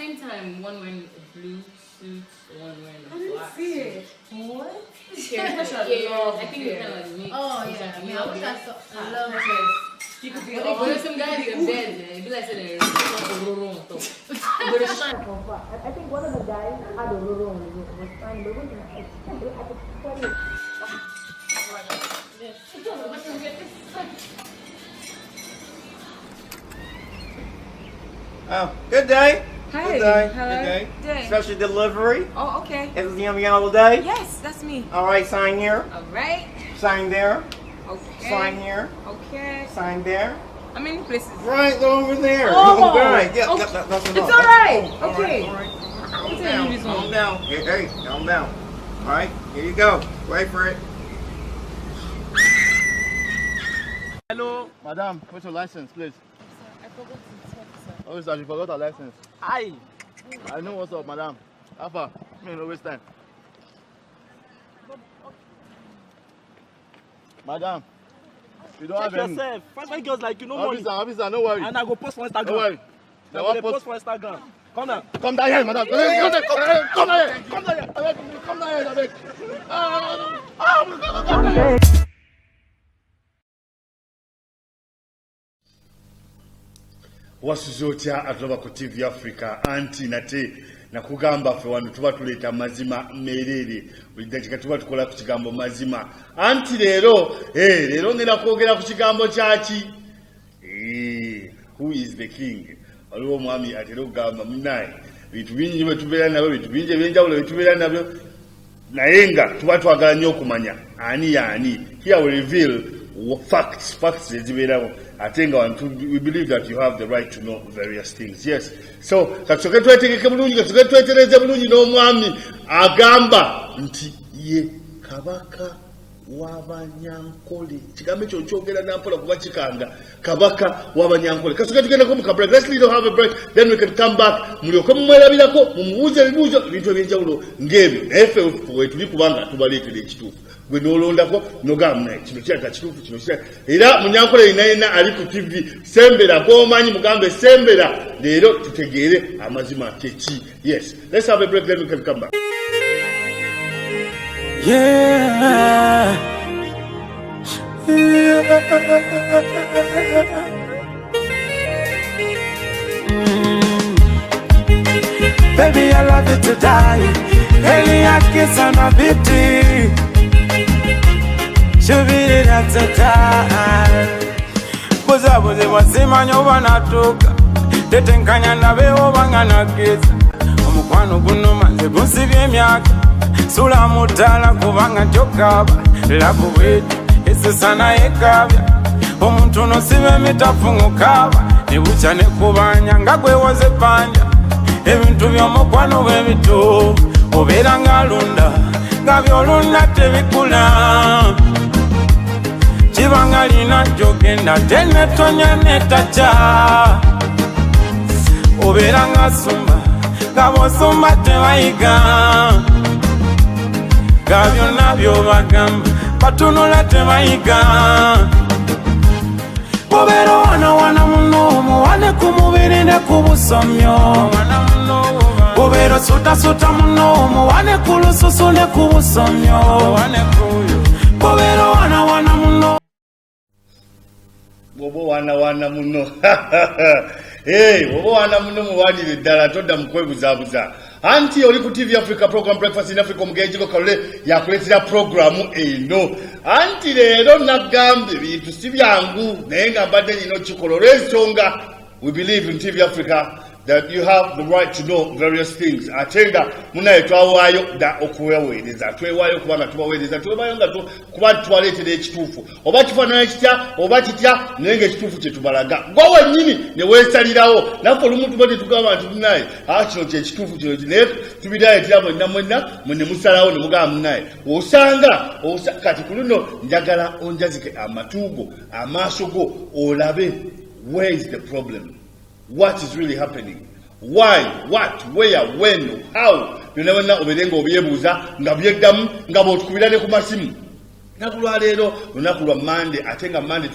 same time, one wearing a blue suit, one wearing a black see suit. it. What? Yeah, I think it's kind of like mix. Oh yeah, I love it. You could be but there's some guys in bed, man. It be like saying they're but it's shine from far. I think one of the guys had a roro on it. Was fine, but when I could tell you. Oh, good day. Hi. Good day. Hello. Good day. Day. Special delivery. Oh, okay. Everything yummy all day. Yes, that's me. All right, sign here. All right. Sign there. Okay. Sign here. Okay. Sign there. How many places? Right over there. Oh. Right. Yeah, Okay. that's enough. It's all right. Okay. All right. Calm down. Calm down. Hey, calm down. All right, here you go. Wait for it. Hello, madam. What's your license, please? I forgot to check, sir. Oh, sir, you forgot your license. I know what's up, madam. Alpha, no waste time. Madam, you don't check have any. yourself. First my girls like you know money. Officer, no worry. And I go post for Instagram. No worry. I go post for Instagram. Come now. Come down here, madam. Come down here. Come down here. Come down here. Come down here. Wasuzotya atuloba ku TV Africa anti nate nakugamba fe wano tuba tuleta mazima merere buli dakika tuba tukola ku kigambo mazima anti leero leero ngenda kwogera ku kigambo kyaki who is the king waliwo omwami atera okugamba munaye bintu bingi bwe tubeera nabyo bintu bingi ebyenjawulo bye tubeera nabyo naye nga tuba twagala nnyo okumanya ani yaani here we reveal facts ezibeerawo ate nga we believe that you have the right to know various things. Yes, so katusoke twetegeke bulungi katusoke twetereze bulungi n'omwami agamba nti ye kabaka w'Abanyankole. Kigambo ekyo kyogera nampola kuba kikanga kabaka w'Abanyankole. Katusoke tugendeko mu kabreak. Let's have a break, then we can come back. Mulyoke mumwerabirako mumubuuze ebibuuzo ebintu ebyenjawulo ng'ebyo naye ffe we tuli kubanga tubaleetera ekituufu gwe n'olondako n'ogamba naye kino kyata kituufu kino kyata era Munyankole yenna ali ku TV sembera gw'omanyi mugambe sembera leero tutegeere amazima keki. Yes, let's have a break, then we can come back. Yeah. Baby, I love you to die. Heli yake sana biti. Shubiri na total. Buzabuze wasima nyoba natuka. Tetenkanya na beho bangana kisa. Omukwano guno manze gusibye emyaka. Sula mutala kubanga jokaba. Labu wetu esi sana ekabya. Omuntu no sibe mitafungu kaba. Nebucha nekubanya nga gwe woze panja. Ebintu by'omukwano bw'ebitu obeera ng'alunda nga by'olunda tebikula kibanga lina gy'ogenda tenetonya netaca obeera ng'asumba nga bw'osumba tebayiga nga byonna by'obagamba batunula tebayiga obeera wana muno muwane ku mubiri ne ku busomyo obeera suta muno muwane ku lususu ne ku busomyo obeera wana muno Bobo wana muno. Hey, bobo wana muno muwanire ddala todda mukwebuzabuza. Anti oli ku TV Africa program Breakfast in Africa omugejiko kalole yakuletera programu eno. Anti leero nagambe bintu si byangu naye nga mbadde nino kikola olw'ensonga we believe in TV Africa that you have the right to know various things. Atenga munaye twawaayo da okuweweereza twewaayo kubanga tubaweereza twewaayo nga kuba twaleetera ekituufu oba kifaanana kitya oba kitya naye ng'ekituufu kye tubalaga gwe wennyini ne weesalirawo naffe olumu tuba tetugamba nti munaye kino kyekituufu kino naye tubireetera mwenna ne musalawo ne mugamba munaye osanga kati ku luno njagala onjazike amatuugo amaaso go olabe where is the problem. What is really happening? Why? What? Where? When? How? You never know. Obedenga obyebuuza nga byeddamu nga bw'otukubira ne ku masimu. nakulwa leero lunaku lwa mande ate nga mande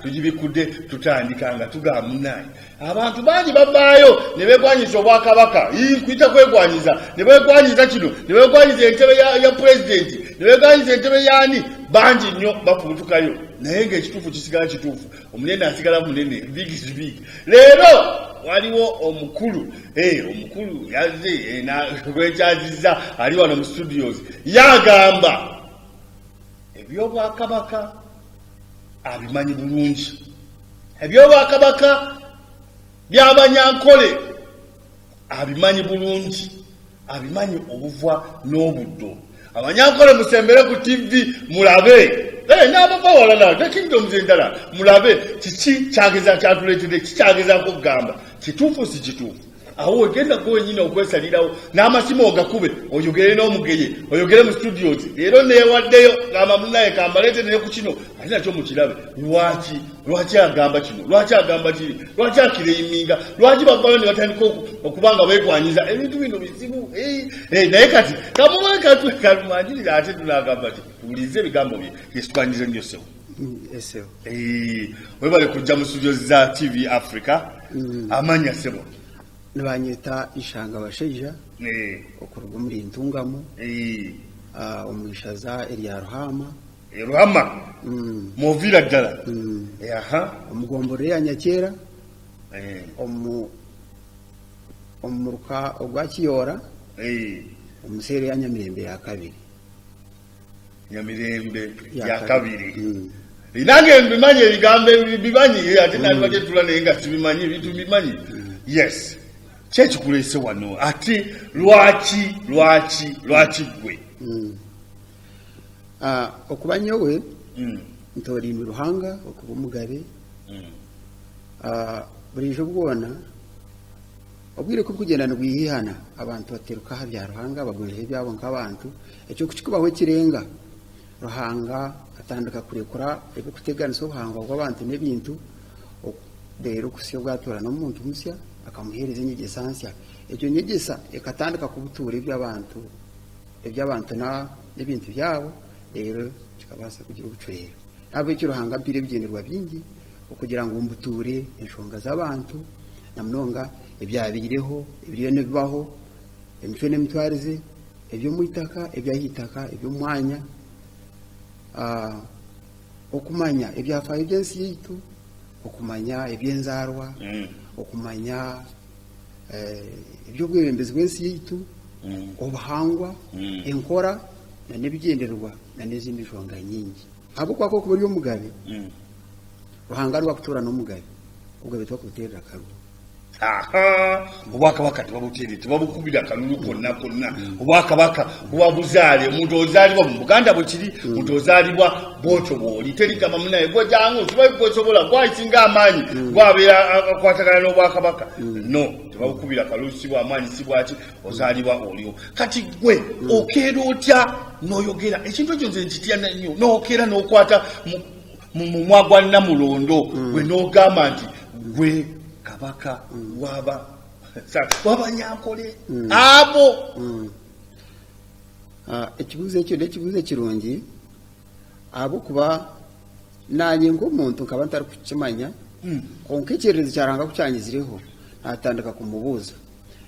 tugibikudde tutandika nga tugaa munnaye abantu bangi babaayo ne beegwanyiza obwakabaka kuyita kwegwanyiza ne beegwanyiza kino ne beegwanyiza entebe ya pulezidenti ne beegwanyiza entebe yaani bangi nnyo bafubutukayo naye ng'ekituufu kisigala kituufu omunene asigala munene big leero waliwo omukulu yazze gwekyaziza ali wano mu studios yagamba ebyobwakabaka abimanyi bulungi ebyobwakabaka byabanyankole abimanyi bulungi abimanyi obuvwa n'obuddo abanyankole musembere ku TV mulabe n'ababawala ne kingdoms endala mulabe kiki kyageza kyatuleetedde kikyagezako kugamba kituufu si kituufu awo ogenda gwenyine okwesalirawo n'amasimu ogakube oyogere n'omugeye oyogere mu studios leero neewaddeyo ngamba munnaye kambaleetedde ku kino ate nakyo mukirabe lwaki agamba kino lwaki agamba kiri lwaki akireyiminga lwaki bavayo ne batandika okubanga beegwanyiza ebintu bino bizibu naye kati kamumanjirira ate tunagamba ti tuwulirize ebigambo bye yesitwanyize nnyo sewo webale kujja mu studios za TV Africa amanya sebo nibanyeta ishanga basheja okuruga muri ntungamo omwishaza erya ruhama movira dala omugomboro ya nyakera omuruka ogwakiyora omusere ya nyamirembe ya kabiri Linange mbimanyi ebigambo bimanyi ate nalibadde tulane nga sibimanyi bintu bimanyi yes kyekikuleese wano ate lwaki gwe okuba nyowe ntolimba Ruhanga okuba Mugabe bulijo bwona obwire ko kugenda nigwihihana abantu bateruka habya Ruhanga bagonje byabo nk'abantu ekyo kukikubaho kirenga Ruhanga atandika kurekura ebikuteganisa obuhanga bw'abantu n'ebintu rero kusyo bwatora n'omuntu musya akamuhereza inyegesa nsya ekyo nyegesa ekatandika kubutura eby'abantu n'ebintu byabo rero kikabasa kugira ubucurero abo ekyo Ruhanga mpire bigenderwa bingi okugira ngo mbuture enshonga z'abantu namunonga ebyabireho ebiriyo nebibaho emitwe n'emitwarize ebyo muitaka ebyahitaka ebyo mwanya okumanya ebyafayo byensi yitu okumanya ebyenzarwa okumanya ebyobwebembezi bwensi yitu obuhangwa enkora n'ebigenderwa n'ezindi nshonga nyingi abo kwako kubari Omugabe Ruhanga rwakutura n'Omugabe ubwo bitwa kuterera karu obwakabaka tebabutere tebabukubira kalulu konna obwakabaka bwabuzaale omuntu ozaalibwa mu Buganda bwekiri omuntu ozaalibwa bwotyo bwoli terigamba munaye gwejangu tibaikosobola gwayisinga amaanyi gwabeera akwatagana n'obwakabaka no tebabukubira kalulu sibwa amaanyi sibwaki ozaalibwa oliwo kati gwe okeera otya n'oyogera ekintu ekyo nze nkitya nnyo n'okeera n'okwata mu mwagwa Namulondo gwe n'ogamba nti gwe kabaka w'abanyankole abo ekibuzo ekyo n'ekibuzo ekirungi abo kuba nanye ng'omuntu nkaba ntari kukimanya konka ekyererezo kyaranga kukyanyizireho natandika kumubuuza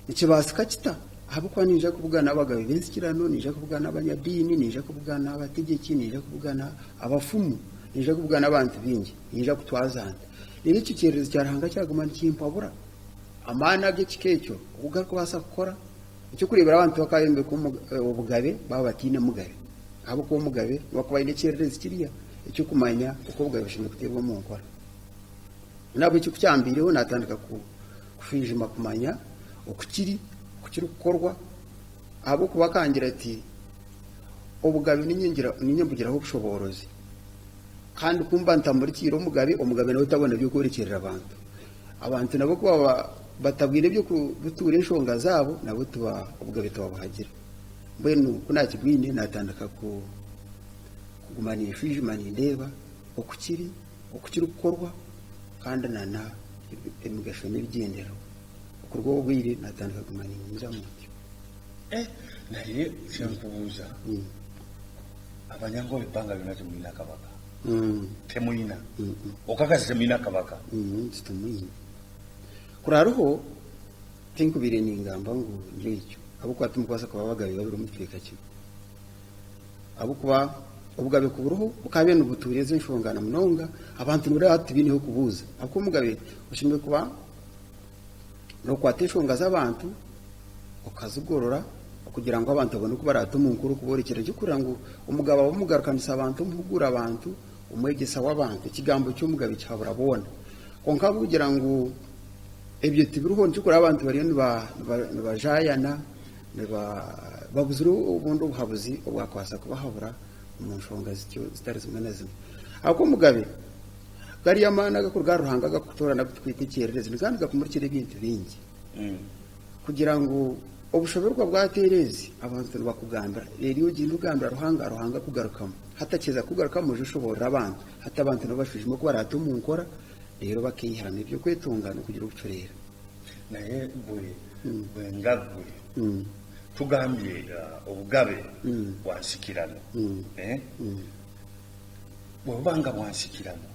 nikibasika kita abo kuba ninja kuvugana n'abagabe b'ensikirano ninja kuvugana n'abanyadini ninja kuvugana n'abategeki ninja kuvugana abafumu ninja kuvugana n'abantu bingi ninja kutwazana rero icyo cyerezo cyaranga cyaguma nkimpabura amana g'ekikecyo ugaruka basa gukora icyo kurebera abantu bakayembe ku Obugabe baba batine Mugabe abo ko Mugabe bakubaye n'icyerezo kiriya icyo kumanya uko Bugabe bushinzwe guterwa mu nkora nabo icyo kucyambireho natandika kufijima kumanya ukukiri gukorwa abo kubakangira ati Obugabe n'inyembugiraho ubushoborozi kandi kumba ntamurikira Omugabe nawe utabona byo kurekerera abantu nabo kuba batabwire byo kubutura enshonga zabo nabo tuba Obugabe tubahagira mbwenu kunakibwine natandika kugumana ifijima ndeba okukiri gukorwa kandi nana emigasho n'ebigendero okurwo obwire natandika kugumana inza mutyo naye kyankubuuza Abanyangole banga byonna temulina kabaka. Temulina. Okakasi temulina kabaka. Sitemulina. Kuraruho tinkubire ningamba ngo ngicyo. Abo kwata mukwasa kwa bagabe babiri mutweka cyo. Abo kuba ubugabe ku buruhu bukabe n'ubutureze nshongana munonga abantu muri ati biniho kubuza. Ako mugabe ushimwe kuba no kwatishonga z'abantu ukazugorora kugira ngo abantu babone ko barata umunkuru kuborekera cyo kugira ngo umugabo bamugarukanisa abantu mpugura abantu umwegesa w'abantu ikigambo cy'umugabe cyabura bona konka kugira ngo ebyo tibiruho cyo kuri abantu bari bajayana babuzuru ubundo buhabuzi obwakwasa kubahabura mu nshonga zitari zimwe na zimwe ako mugabe gari yamana gakurwa ruhanga gakutora nagutwitekerereza kandi gakumurikira ibintu bingi kugira ngo obushoborwa bwaterezi abantu bakugamba rero ugenda ugambira ruhanga kugarukamo hatakeza kugarukamo ushobora abantu hata abantu nabashijimo ko barata mu nkora rero bakihana ibyo kwetungana kugira ubucorera naye ngagwe tugambye obugabe wansikirano bwobanga wansikirano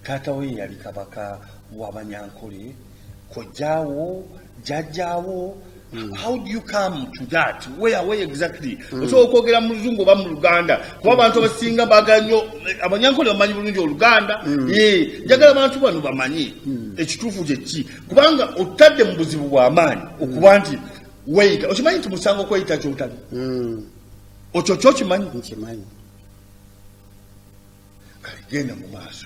tata we yali kabaka w'abanyankole kojawo jajawo. How do you come to that? Where exactly? So okogera mu Luzungu ba mu Luganda kuba abantu basinga baganyo abanyankole bamanyi bulungi Oluganda njagala abantu bano bamanyi ekituufu kye ki kubanga otadde mu buzibu bw'amaanyi okuba nti weyita okimanyi nti musango kweyita ky'otabi okyo kimanyi kale genda mu maaso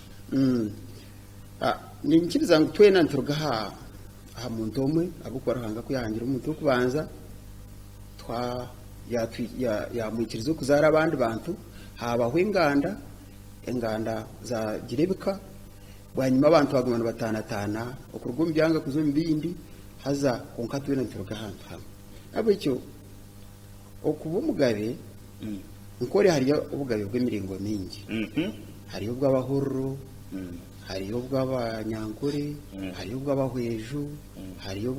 ninkiriza ngu twena nturugaha aha muntu omwe abukora hanga kuyangira umuntu okubanza yamwikiriza okuzara abandi bantu habaho enganda za girebeka bwanyuma abantu bagumana batanatana okurugwa byanga kuzo mbindi haza konka twena nturuga ahantu hamwe abo icyo okuba umugabe nkore hariyo ubugabe bw'emiringo mingi hariyo bw'abahoro hariyo bw'abanyankore hariyo bw'abahweju hariyo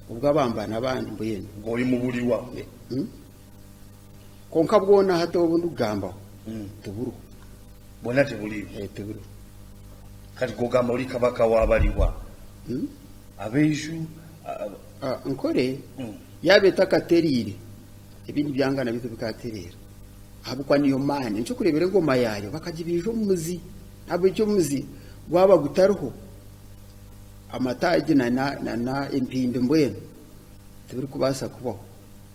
ubw'abambana abandi mbuyene bwori mu buliwa konka bwona hata ubundi ugambaho tuburu bona tebuli tuburu kati kugamba oli kabaka w'abaliwa abeju nkore yabeta katerire ibindi byangana bizo bikaterera habukwa niyo mane nco kurebera ngoma yayo bakagibijo muzi abo cyo muzi waba gutaruho amataje na impinde mbwene tubiri kubasa kubaho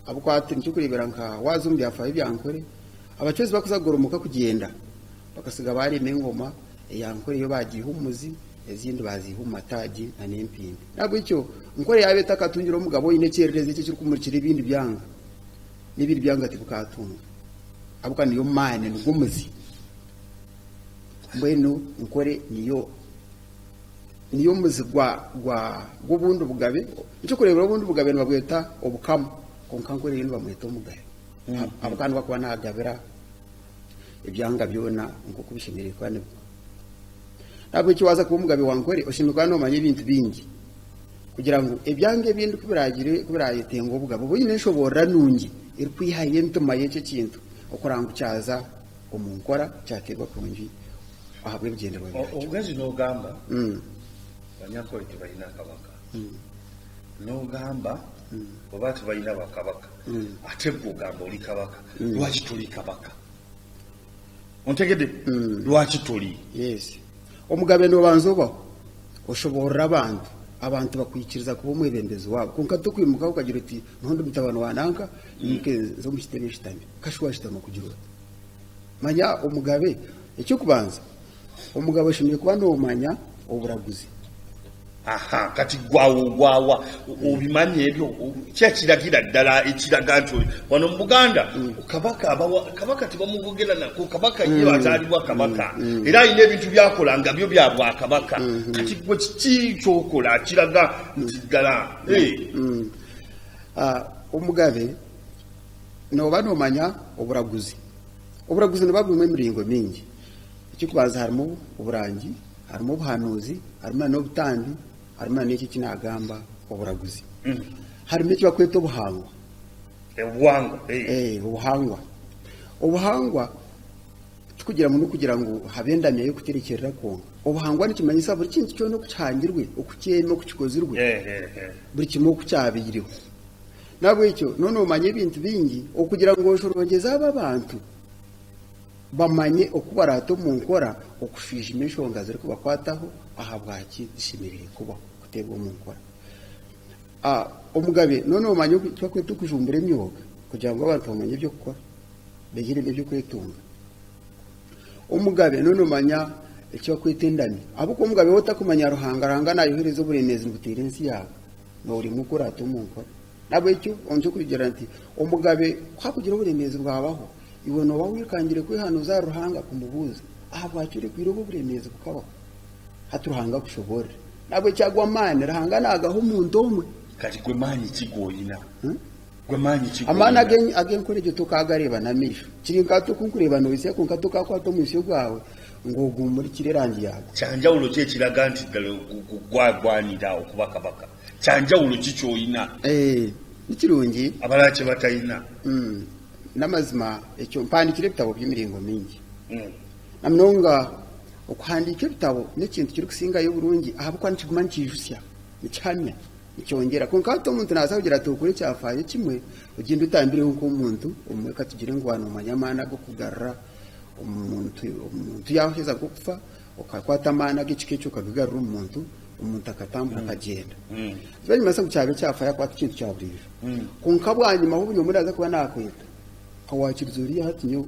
abo kwati nco kurebera nka wazumbi afa ibyankore abacozi bakuzagoromuka kugenda bakasiga bari mengoma yankore yo bagiye umuzi ezindi baziha umataji na nempinde nabwo icyo nkore yabeta katungira umugabo yinekerereze cyo kumurikira ibindi byanga n'ibindi byanga tibukatunga abuka niyo mane n'umuzi mbwenu nkore niyo muzi gw'ubundi bugabe icyo kurebera ubundi bugabe nabweta obukamo konka nkore yindi bamweta umugabe abukandi bakuba nagabira ibyanga byona ngo kubishimire kwane nabwo icyo waza kuba umugabe wankore ushimirwa no manye ibintu bingi kugira ngo ibyange bindi kubirayetengo ubugabo bonyine nshobora nungi iri kwihaye ntuma y'icyo kintu okuranga cyaza umunkora cyaterwa kunji ahabwe bigenda bwe obugazi no gamba banyankole tibayina kabaka no gamba obatu bayina bakabaka ate bugamba oli kabaka lwaki tuli kabaka ontegede lwaki tuli yes omugabe no banzoba oshobora abantu bakwikiriza kuba umwebembezi wabo konka tukwimuka ukagira uti ntondo bitabano wananka nike zo mukitebe shitame kashwa shitama kugira manya umugabe icyo kubanza umugabo shimye kuba no manya oburaguzi aha kati gwawa ubimanye ebyo kyakiragira ddala ekiraganto wano mu Buganda kabaka tibamuvugera nako kabaka ye bazalibwa kabaka era ine ebintu byakolanga byo byabwa kabaka kati gwe kiki kyokola kiraga ntigala umugabe no banomanya oburaguzi nabagumwe emiringo mingi ikikubaza harimo uburangi harimo ubuhanuzi harimo n'obutambi harimo n'iki kinagamba oburaguzi harimo icyo bakwita ubuhangwa ubuhangwa tukugira mu kugira ngo habendamye yo kuterekerera konka ubuhangwa n'ikimanyisa buri kintu cyo no kucangirwe ukukiyemo kukikozirwe buri kimwe kucyabiriho nabwo icyo none umanye ibintu bingi okugira ngo ushorongeza aba bantu bamanye okubarato mu nkora okufije imishonga ziri kubakwataho aha bwaki dishimirire kuba kutebwa mu nkora omugabe none umanye twakwetu kujumbura imyoga kugira ngo abantu bamenye ibyo gukora begire ibyo kwetunga omugabe none umanya icyo kwitendani abo ko mugabe wotakumanya ruhangaranga nayohereza uburenezi butira insi yawe no uri mukora tumuko nabo icyo onje kugira nti omugabe kwakugira uburenezi bwabaho ibono wawikangire kwihanuza ruhanga kumubuza abakire kwirobo uburenezi bukabaho haturuhanga kushobora nabo cyagwa mane ruhanga nagaho umuntu omwe kati gwe manyi kigoyina gwe manyi kigoyina amana agen kore gyo tokagareba na misho kiri ngato kunkureba no ise kunkato kakwato musyo gwawe ngo gumuri kirerangi yawe cyanja ulo cye kiraga nti gwagwanira okubakabaka cyanja ulo kicyoyina nikirungi abarache batayina namazima ekyo mpandikire bitabo by'imiringo mingi namnonga okuhandika bitabo n'ikintu kiri kusinga yo burungi ahabukwa ntikigumanchijusya nicyanya icyongera kunkato umuntu nazagira tukure cyafaye kimwe ugenda utambire nko umuntu umwe katugire ngo hano manyamana go kugarra umuntu yaheza gupfa ukakwata amana gicikecho kabigarura umuntu akatambuka akagenda bari masa kucyabe cyafaya kwata ikintu cyaburije kunkabwanyuma ahubunyo muri aza kuba nakwita kawakirizo hatinyo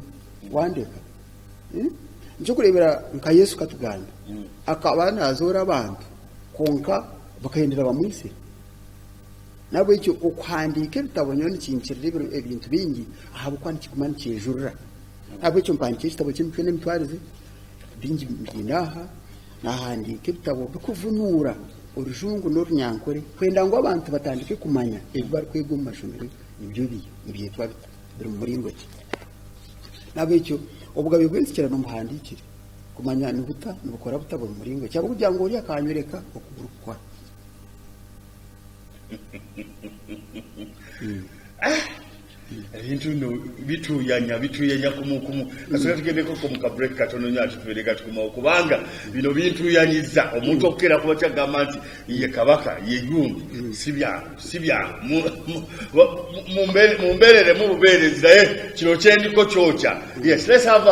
wandeka nje kurebera nka Yesu katuganda akabana azora abantu konka bakahendera bamwise nabo icyo ukwandika bitabonye n'ikinkirire ibintu bingi ahabukwa n'ikigumana cyejurura nabo icyo mpandike kitabo cy'imwe n'mitwarize bingi binaha nahandike bitabo bikuvunura urujungu n'urunyankore kwenda ngo abantu batandike kumanya ibari kwego mu mashomero ibyo byitwa biri muri ngoki nabo icyo ubugabe bw'insikira no muhandikire kumanya n'ubuta n'ubukora butabo muri ngoki cyangwa kugira ngo uri akanyureka okugurukwa Bintu bituyanya kumukumu kasura tugende ko mu break katono nyacu tubereka tukuma kubanga bino bintu yanyiza omuntu okera kuba cyagamanti iye kabaka ye yumbi sibya mumbelere mubereza kino cyendi ko cyocha. Yes, let's have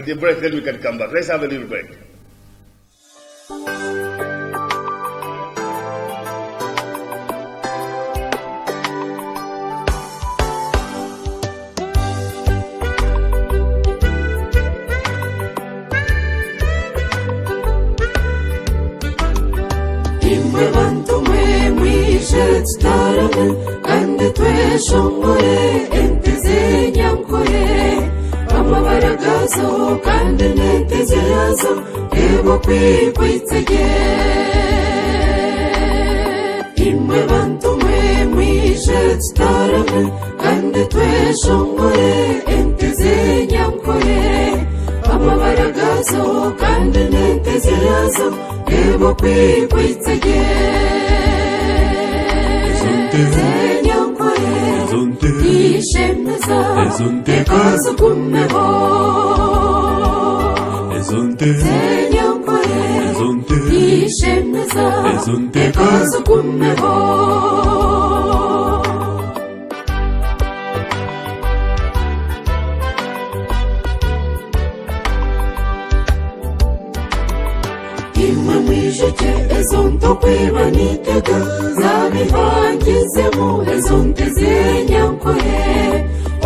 the break, then we can come back. Let's have a little break. kandi tweshongore enteze nyankore amabaragazo kandi neteze yazo ebo kwikwitsege imwe bantu mwe mwishe tutarame kandi tweshongore enteze nyankore amabaragazo kandi neteze yazo ebo kwikwitsege ishemeza ekazukumeho zenyankore ishemeza ekazukumeho imwe mwijeke ezonto kwibanitega zabihangizemo ezonteze nyankore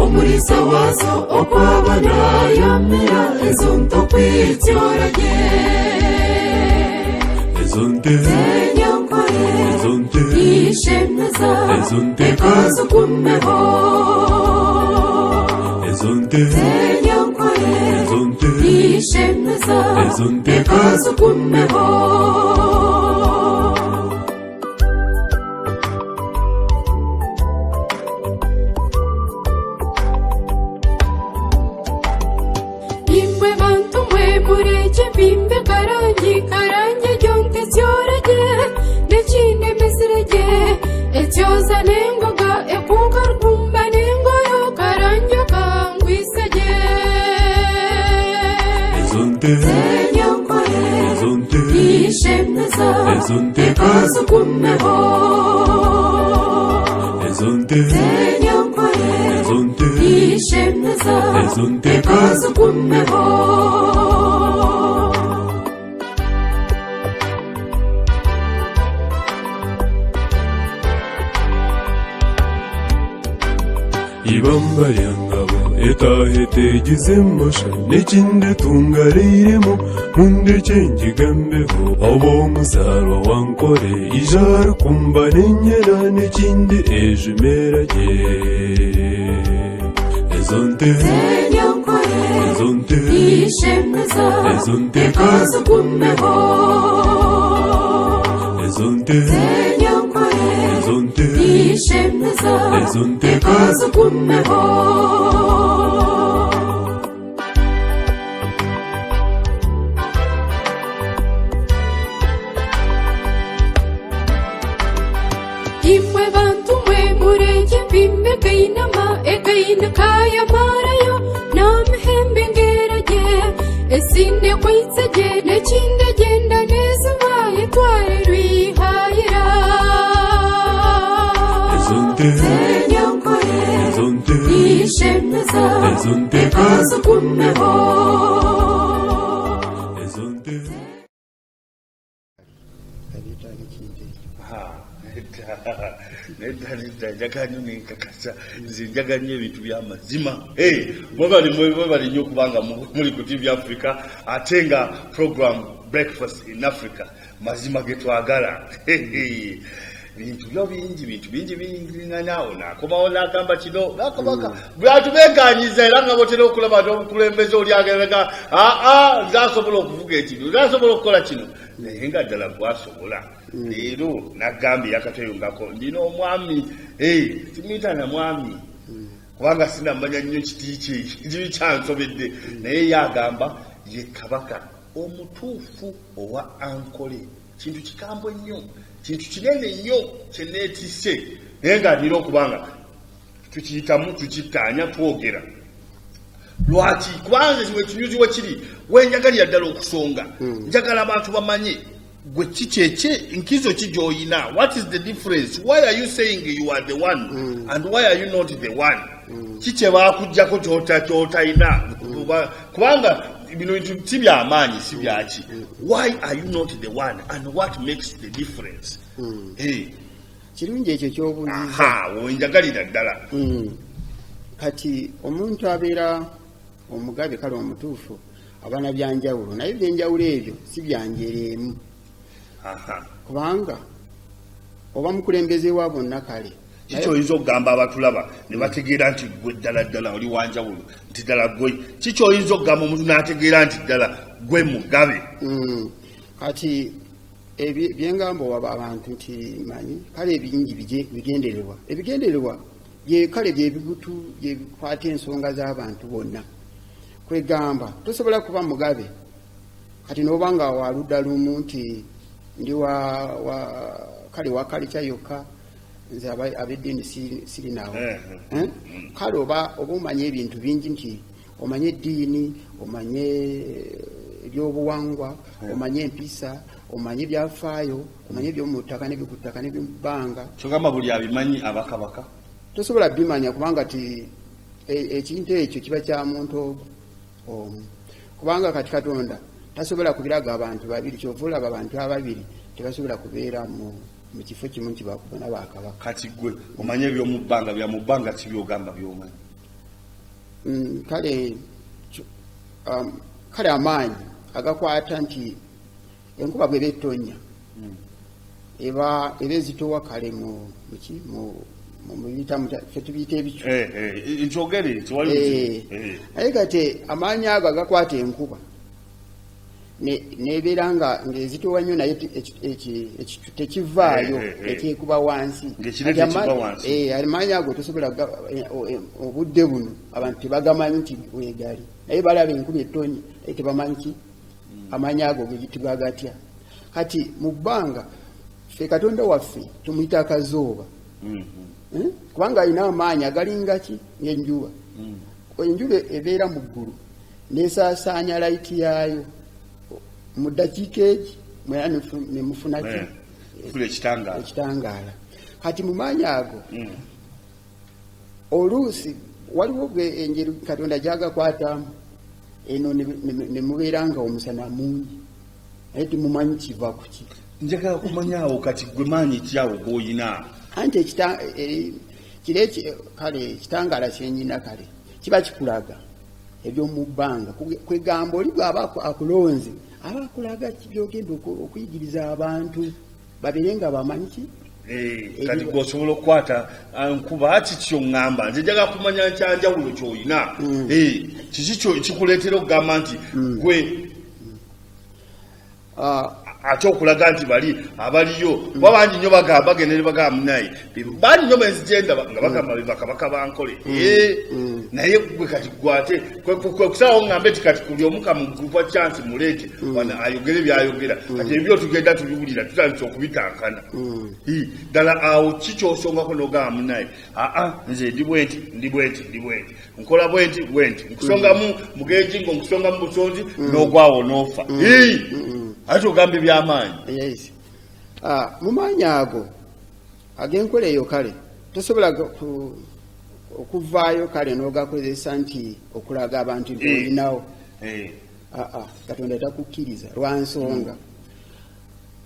omurisa wazo okwabana yamira ezonto kwityorage zenyankore ishemeza ekazukumeho zenyankore ishemeza ekazukumeho etyoza nengoga ekuka rkumba nengoyo karanja kangwisege ishemeza ezo nteka zigumeho ezo nteka zenyankore ezo nteka ishemeza ezo nteka zigumeho ibamba lyangabo etahete egizemusha n'ekindi tungariremu mundeke ngigambeho oba omusarwa wankore ijara kumba n'enyera n'ekindi ejimera gye ezo nteka zenyankore ezo nteka ishemeza ezo nteka zigumeho ezo nteka zenyankore ezo nteka ishemeza ezo nteka zigumeho imwe bantu mwe murenge mpimbe gainama egaina kaya marayo namhembe ngerage esinde kwaitsege nekinde genda nezuba yetware rwihayira ezo nteka zenyankore ezo nteka ishemeza ezo nteka zigumeho ezo nteka nedda njaganya nenkakasa nze njaganya ebintu by'amazima mwebali nnyo okubanga muli ku TV Africa ate nga program Breakfast in Africa mazima getwagala bintu byo bingi binganawo nakomawo n'agamba kino nakobaka bwatubekanyiza era nga botera okulaba nti obukulembeze oli ageraga nzasobola okuvuga ekino nzasobola okukola kino naye nga ddala gwasobola leero nagambye yakateyongako ndina omwami simuyita na mwami kubanga sinamanya nnyo kiti kibi kyansobedde naye yagamba ye kabaka omutuufu owa ankole kintu kikambwe nnyo kintu kinene nnyo kyeneetisse naye nga ndina okubanga tukiyitamu tukittaanya twogera lwaki kubanga ekinyuzi we kiri wenjagalira ddala okusonga njagala abantu bamanye gwe kikyekye nkizo kijoyina. What is the difference? Why are you saying you are the one and why are you not the one? Kiche bakujjako kyotayina kubanga bino bintu si by'amaanyi si byaki. Why are you not the one and what makes the difference? Kirungi ekyo ky'obuuliza. Wenjagalira ddala. Kati omuntu abeera omugabe kale omutuufu abana byanjawulo naye ebyenjawulo ebyo si byanjereemu. Kubanga oba mukulembeze wa bonna kale kiki oyinza okugamba abatulaba ne bategeera nti gwe ddala oli wanjawulo nti ddala gwe kiki oyinza okugamba omuntu n'ategeera nti ddala gwe mugabe. Kati byengamba owaba abantu nti manyi kale ebingi ebigendererwa kale byebigutu byebikwata ensonga z'abantu bonna. Kwegamba tosobola kuba mugabe kati n'obanga waludda lumu nti ndi kale wakalica yokka nze ab'eddiini siri nawo. Kale oba omanye ebintu bingi nti omanye eddiini omanye ebyobuwangwa omanye empisa omanye ebyafaayo omanye ebyomuttaka n'ebikuttaka n'ebyobanga kyogamba buli abimanyi abakabaka tosobola bimanya kubanga ti ekintu ekyo kiba kya muntu omu kubanga kati Katonda tasobola kubiraga abantu babiri kyova olaba abantu ababiri tebasobola kubeera mu kifo kimu nti bakubona bakabaka. Kati gwe omanye ebyomubbanga bya mubbanga kibyogamba byomanyi. Kale amaanyi agakwata nti enkuba bweba ettonya eba ezitowa kale mu tubiyita ebicu nkyogere naye kati amaanyi ago agakwata enkuba nebeera ng'ezitowa nnyo naye ekitu tekivaayo ekyekuba wansi. Amaanyi ago tosobola obudde buno abantu tebagamanyi nti wegali naye balaba enkuba ettonya naye tebamanyi ki amaanyi ago gegitibwa agatya. Kati mu bbanga ffe Katonda waffe tumuyita akazooba kubanga alina amaanyi agalinga ki ng'enjuba. Enjuba ebeera mu ggulu nesaasaanya layiti yaayo mu ddakiika egi mwera nemufuna ki kule kitangala ekitangaala kati mu maanyi ago oluusi waliwo gwe engeri Katonda gyagakwatamu eno ne mubeera nga omusana mungi naye temumanyi kiva ku ki njagala kumanyaawo kati gwe maanyi kyawo g'oyina anti kale ekitangaala kyenyina kale kiba kikulaga ebyomu bbanga kwegamba oli bw'aba akulonze aba akulaga byogenda okuyigiriza abantu babeere nga bamanyi ki kati gwosobola okukwata nkuba kikyo ŋŋamba nze njagala kumanya nkyanjawulo ky'oyina kiki kikuleetera okugamba nti gwe ate okulaga nti bali abaliyo kuba bangi nnyo bagenda ne bagamba munaye bangi nnyo benzigenda nga bagamba bakabaka bankole naye gwe kati gwate kusalawo ŋŋambe ti kati kuli omu kamugupa chance muleete wana ayogere byayogera kati ebyo tugenda tubiwulira tutandise okubitankana ddala awo kikyosongako n'ogamba munaye nze ndi bwenti nkola bwenti nkusongamu mugeji ngo nkusongamu busonzi n'ogwawo n'ofa ate ogambe by'amaanyi mu maanyi ago ag'enkola eyo kale tosobola okuvaayo kale n'ogakozesa nti okulaga abantu nti olinawo Katonda takukkiriza lwa nsonga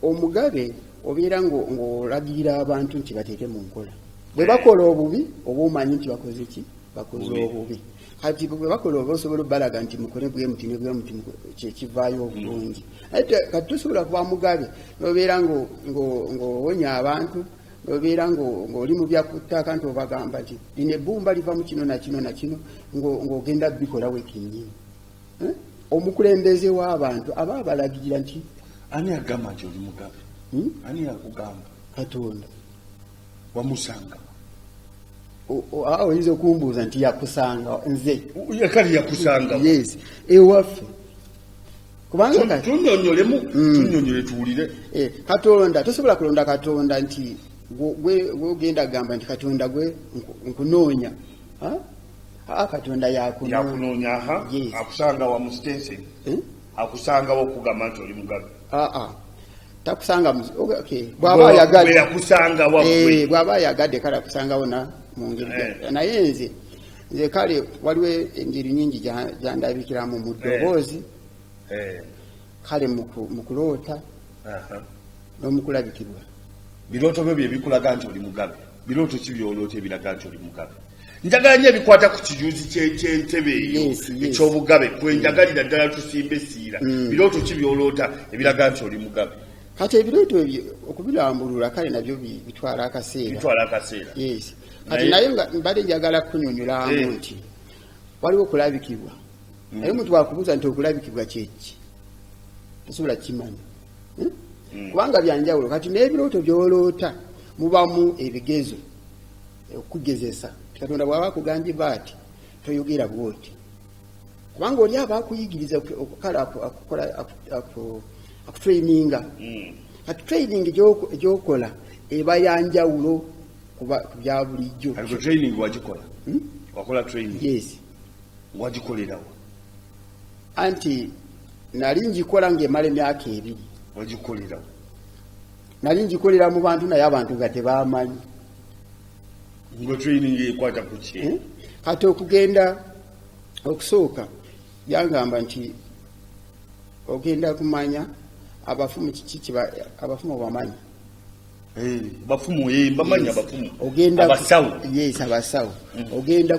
omugabe obeera ng'olagirira abantu nti bateeke mu nkola bwe bakola obubi oba omanyi nti bakoze ki bakoze obubi kati bwe bakola oba osobola obbalaga nti mukole bwe muti kyekivaayo obulungi kati tosobola kuba mugabe n'obeera ng'owonya abantu n'obeera ng'oli mu byakuttaaka nti obagamba nti lino ebbumba liva mu kino na kino na kino ng'ogenda bikolawo ekinnyini omukulembeze w'abantu aba abalagirira nti ani agamba nti oli mugabe ani yakugamba Katonda wamusanga oyinza okumbuuza nti yakusanga nze kale yakusanga yes ewaffe kubanga tunyonyole tuwulire Katonda tosobola kulonda Katonda nti gwe ogenda gamba nti Katonda gwe nkunoonya Katonda yakunoonya akusanga wa mustense akusanga wo kugamba nti oli mugabe takusanga bw'aba ayagadde yakusanga wabwe bw'aba ayagadde kale akusangawo mu ngeri naye nze kale waliwo engeri nyingi gyandabikiramu mu ddoboozi kale mu kuloota n'omukulabikirwa birooto byo bye bikulaga nti oli mugabe birooto ki byoloota ebiraga nti oli mugabe njagala nnyo ebikwata ku kijuuzi ky'entebe eyo eky'obugabe kwenjagalira ddala tusimba essiira birooto ki byoloota ebiraga nti oli mugabe kati ebirooto ebyo okubirambulula kale nabyo bitwala akaseera yes kati naye nga mbadde njagala kunyonyolamu nti waliwo okulabikibwa naye omuntu wakubuuza nti okulabikibwa kyeki tosobola kimanya kubanga byanjawulo kati n'ebirooto byoloota mubamu ebigezo okugezesa Katonda bw'aba akugambye baati toyogera bwoti kubanga oli aba akuyigiriza kale akutraininga kati training gyokola eba yanjawulo ku bya bulijjo training wagikola wakola training yes wagikolerawo anti nali ngikola ng'emala emyaka 2 wagikolerawo nali ngikolera mu bantu naye abantu nga tebamanyi ngo training ekwata ku ki kati okugenda okusooka yangamba nti ogenda kumanya abafumu kiki abafumu bamanyi bafumu bamanya abafumu ogenda abasawo yes abasawo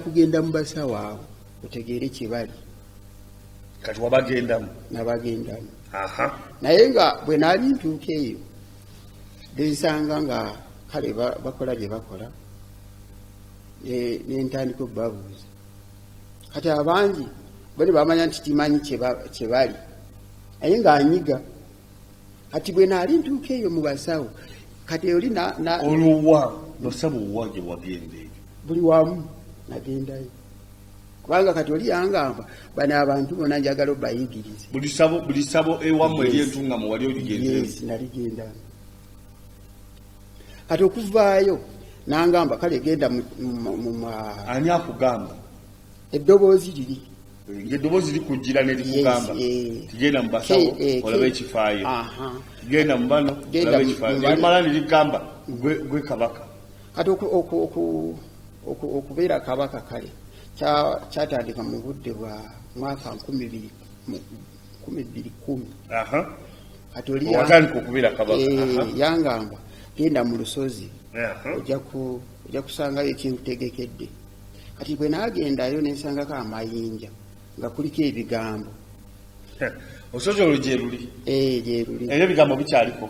kugenda mu basawo awo otegeere kye bali kati wabagendamu nabagendamu naye nga bwe naali ntuuka eyo nsanga nga kale bakola bye bakola nentandika okubabuuza kati abangi bali bamanya nti timanyi kye bali naye ng'anyiga kati bwe naali ntuuka eyo mu basawo kati oli olwowa basawo owa gye wagenda eyo buli wamu nagendayo kubanga kati oli yangamba bano abantu bona njagala obayigirize buli sabo ewamu eryentungamu wali oligendayo naligenda kati okuvaayo nangamba kale genda ani akugamba eddoboozi liri ng'eddoboozi likujjira ne likugamba genda mu basawo olabe ekifaayo genda mu bano olabe ekifaayo limala ne ligamba gwe kabaka kati okubeera kabaka kale kyatandika mu budde bwa mwaka 2010 kati oli watandika okubeera kabaka yangamba genda mu lusozi ojja kusangayo ekintegekedde kati bwe naagendayo nensangako amayinja nga kuliko ebigambo olusozi olwo gyeruli gyeruli era ebigambo bikyaliko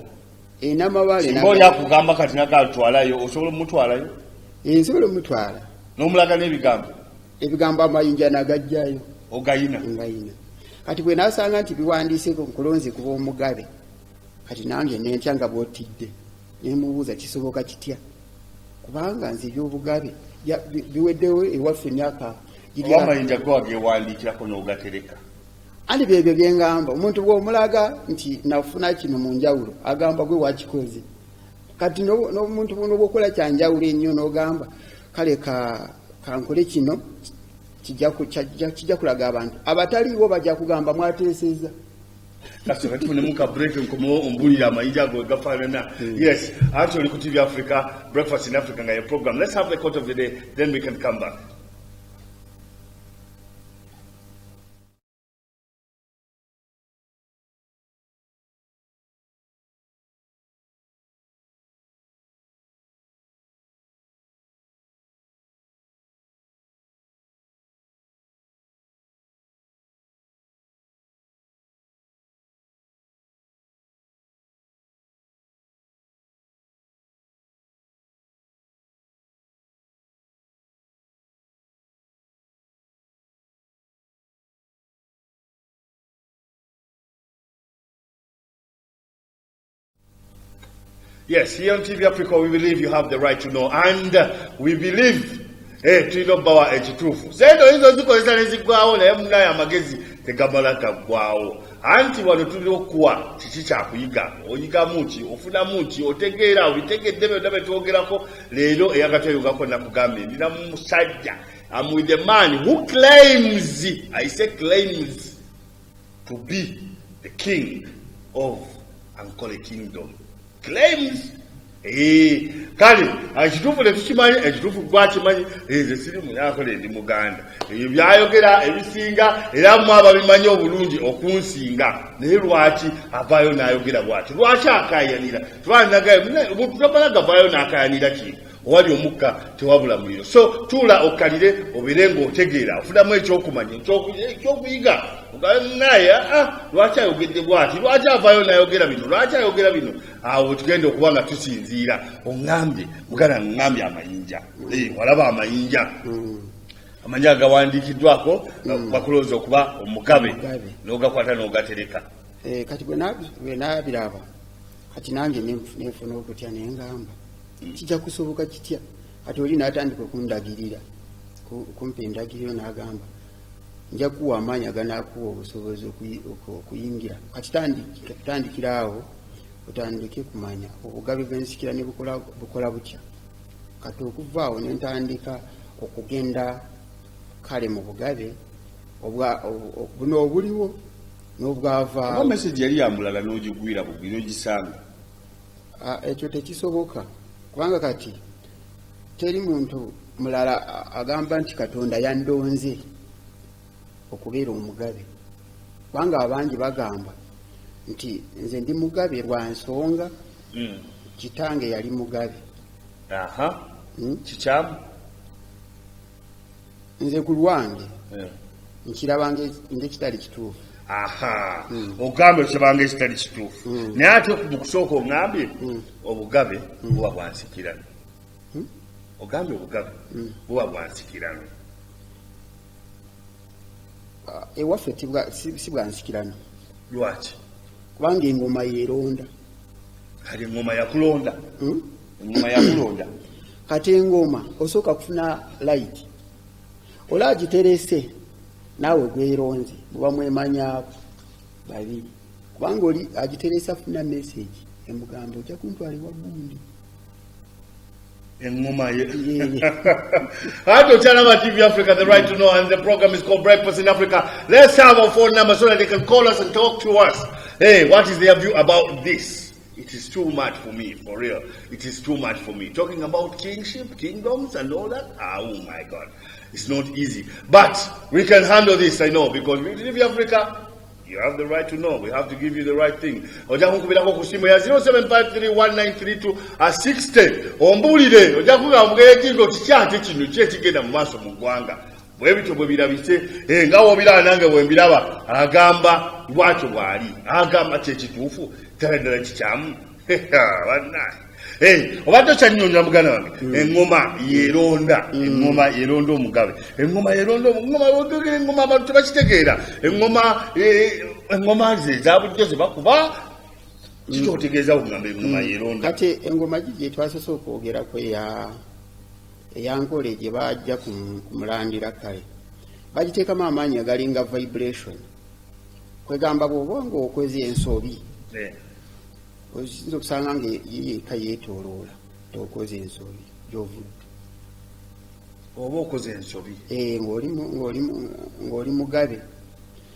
n'amabale oli akugamba kati nagatwalayo osobola omutwalayo nsobola omutwala n'omulaga n'ebigambo amayinja nagajjayo ogayina kati bwe nasanga nti biwandiiseko nkulonze kuba omugabe kati nange nentya nga bwotidde nemubuuza kisoboka kitya kubanga nze ebyobugabe biweddewo ewaffe emyaka amayinja go agewandiikirako n'ogatereka andi byebyo byengamba omuntu bw'omulaga nti nafuna kino mu njawulo agamba gwe wakikoze kati n'omuntu buno bwokola kyanjawulo ennyo n'ogamba kale kankole kino kijja kulaga abantu abataliiwo bajja kugamba mwateeseza That's right. Yes, actually, TV Africa, Breakfast in Africa, and your program. Let's have the quote of the day, then we can come back. Yes, here on TV Africa, we believe you have the right to know, and we believe tulinobawa ekituufu sente hizo zikozesa nezigwawo naye munaye amagezi tegamala gaggwawo anti wano tulina okuwa kiki kyakuyiga oyigamu ki ofunamu ki otegeera obitegedde byonna betwogerako leero eyakatweyogako nakugambye ndina musajja I'm with the man who claims, I say claims, to be the king of Ankole Kingdom. Claims kale ekituufu tetukimanyi ekituufu gwakimanyi nze siri munankole ndi muganda ebyo byayogera ebisinga era mu ababimanyi obulungi okunsinga naye lwaki avaayo n'ayogera bwati lwaki akayanira tubanaga gavaayo n'akayanira kintu owali omukka tewabula muliro so tuula okkalire obeere ng'otegeera ofunamu ekyokumanya ekyokuyiga naye lwaki ayogedde bwati lwaki avaayo n'ayogera bino lwaki ayogera bino awo tugenda okuba nga tusinziira oŋŋambye muganda ŋŋambye amayinja walaba amayinja amanya agawandiikiddwako bakulowooza okuba omugabe n'ogakwata n'ogatereka kati bwe naabiraba kati nange nefuna okutya nengamba kijja kusoboka kitya kati oli n'atandika okundagirira kumpa endagiriro n'agamba nja kuwa amaanyi aganakuwa obusobozi okuyingira kati tutandikira awo otandike kumanya obugabe bw'ensikira ne bukola butya kati okuva awo nentandika okugenda kale mu bugabe buno obuliwo n'obwavaawo message yali yamulala n'ogigwira bugwi n'ogisanga ekyo tekisoboka kubanga kati teri muntu mulala agamba nti Katonda yandonze okubeera omugabe kubanga abangi bagamba nti nze ndi mugabe lwa nsonga kitange yali mugabe kikyamu nze ku lwange nkiraba ng'ekitali kituufu ogambe okirabanga ekitali kituufu naye ate mu kusooka oŋŋambye obugabe buba bwansikirano ogambye obugabe buba bwansikirano ewaffe si bwansikirano lwaki kubanga engoma yeeronda kati engoma yakulonda engoma yakulonda kati engoma osooka kufuna layiti ola agiterese naawe gweronze buba mwemanyaako babiri kubanga oli agiterese afuna message emugambo ojja kuntwala ewa gundi Hello, Channel TV Africa, the right to know, and the program is called Breakfast in Africa. Let's have a phone number so that they can call us and talk to us. Hey, what is their view about this? It is too much for me, for real. It is too much for me. Talking about kingship, kingdoms, and all that. Oh my God, it's not easy. But we can handle this, I know, because we live in Africa. You have the right to know. We have to give you the right thing. Oja kukubirako ku simu ya 0753193260. Ombulire oja kugamba ekintu kikyate kino kyekigenda mu maaso mu ggwanga. Bwe bityo bwe birabise nga wobiraba nange bwe mbiraba agamba lwakyo bwali agamba kyekituufu ddala kikyamu bannaye. Obadde okyanyonyola muganda wange engoma yeronda omugabe engoma yeronda engoma abantu tebakitegeera engoma ze zabujjo ze bakuba kikyotegeeza okugamba engoma yeronda kati engoma gye twasose okwogerako eyankole gye bajja kumulandira kale bagiteekamu amaanyi agalinga vibration kwegamba bw'oba ng'okweza ensobi osinza okusanga ng'eyeka yeetooloola tokoze ensobi gy'ovudde oba okoze ensobi ng'oli mugabe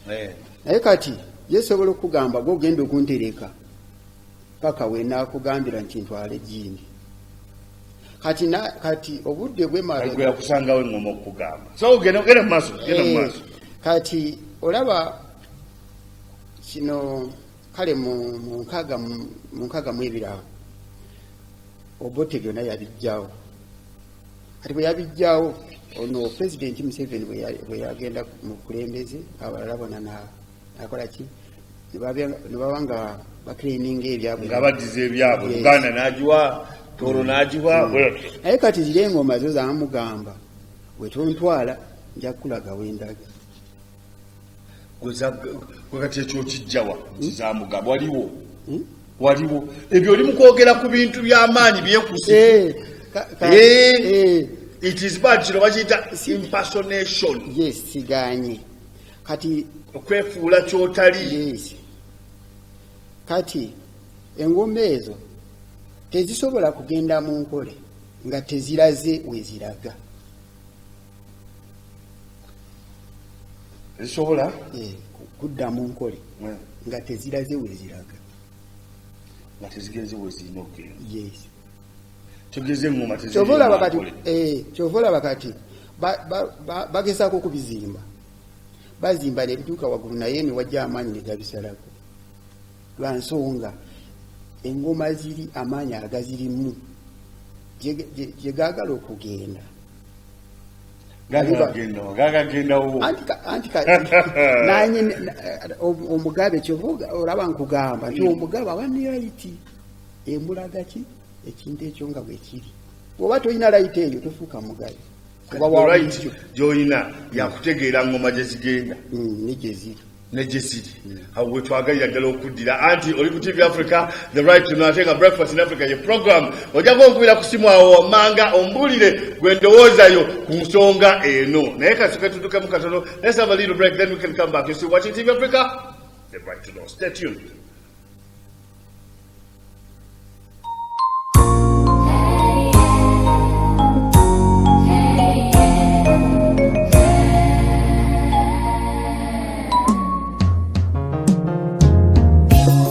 naye kati yesobola okugamba gw'ogenda okuntereka paka wenaakugambira nti ntwale jindi kati obudde bwemala kusangawo engoma okugamba so genda mu maaso kati olaba kino kale mu nkaaga mu ebirawo Obote byonna yabijjawo kati bwe yabijjawo ono President Museveni bwe yagenda mu kulembeze abalala bona nakola ki ne baba nga baklaiminga ebyabwe nga baddiza ebyabwe Uganda n'agiwa Toro n'agiwa naye kati ziri engoma zo zamugamba bwe tontwala nja kulaga wendaga kati ekyo kijjawa zamugamba waliwo ebyo oli mukwogera ku bintu by'amaanyi byekusi it is bad kino bakiyita impersonation yes siganye kati okwefuula kyotali yes kati engoma ezo tezisobola kugenda mu nkole nga teziraze weziraga zisobola kudda mu nkole nga teziraze weziraga nga tezigenze wezirina okugenda yes tugeze ngoma kyovola bakati bagezaako kubizimba bazimba nebituuka waggulu naye ne wajja amaanyi ne gabisalako lwa nsonga engoma ziri amaanyi agazirimu gye gaagala okugenda anti nanye omugabe kyovuga olaba nkugamba nti omugabe awani raiti emulaga ki ekintu ekyo nga bwe kiri oba toyina raiti eyo tofuuka mugabe right joyina yakutegeera ngoma gye zigenda nejje ziri awo we twagalira ddala okuddira anti oli ku TV Africa the right to know atenga breakfast in Africa ye program ojja kunkubira ku simu awo manga ombulire gwe ndowoozayo ku nsonga eno naye kasooka tudduke mu katono let's have a little break then we can come back. You see watching TV Africa, the right to know. Stay tuned. Because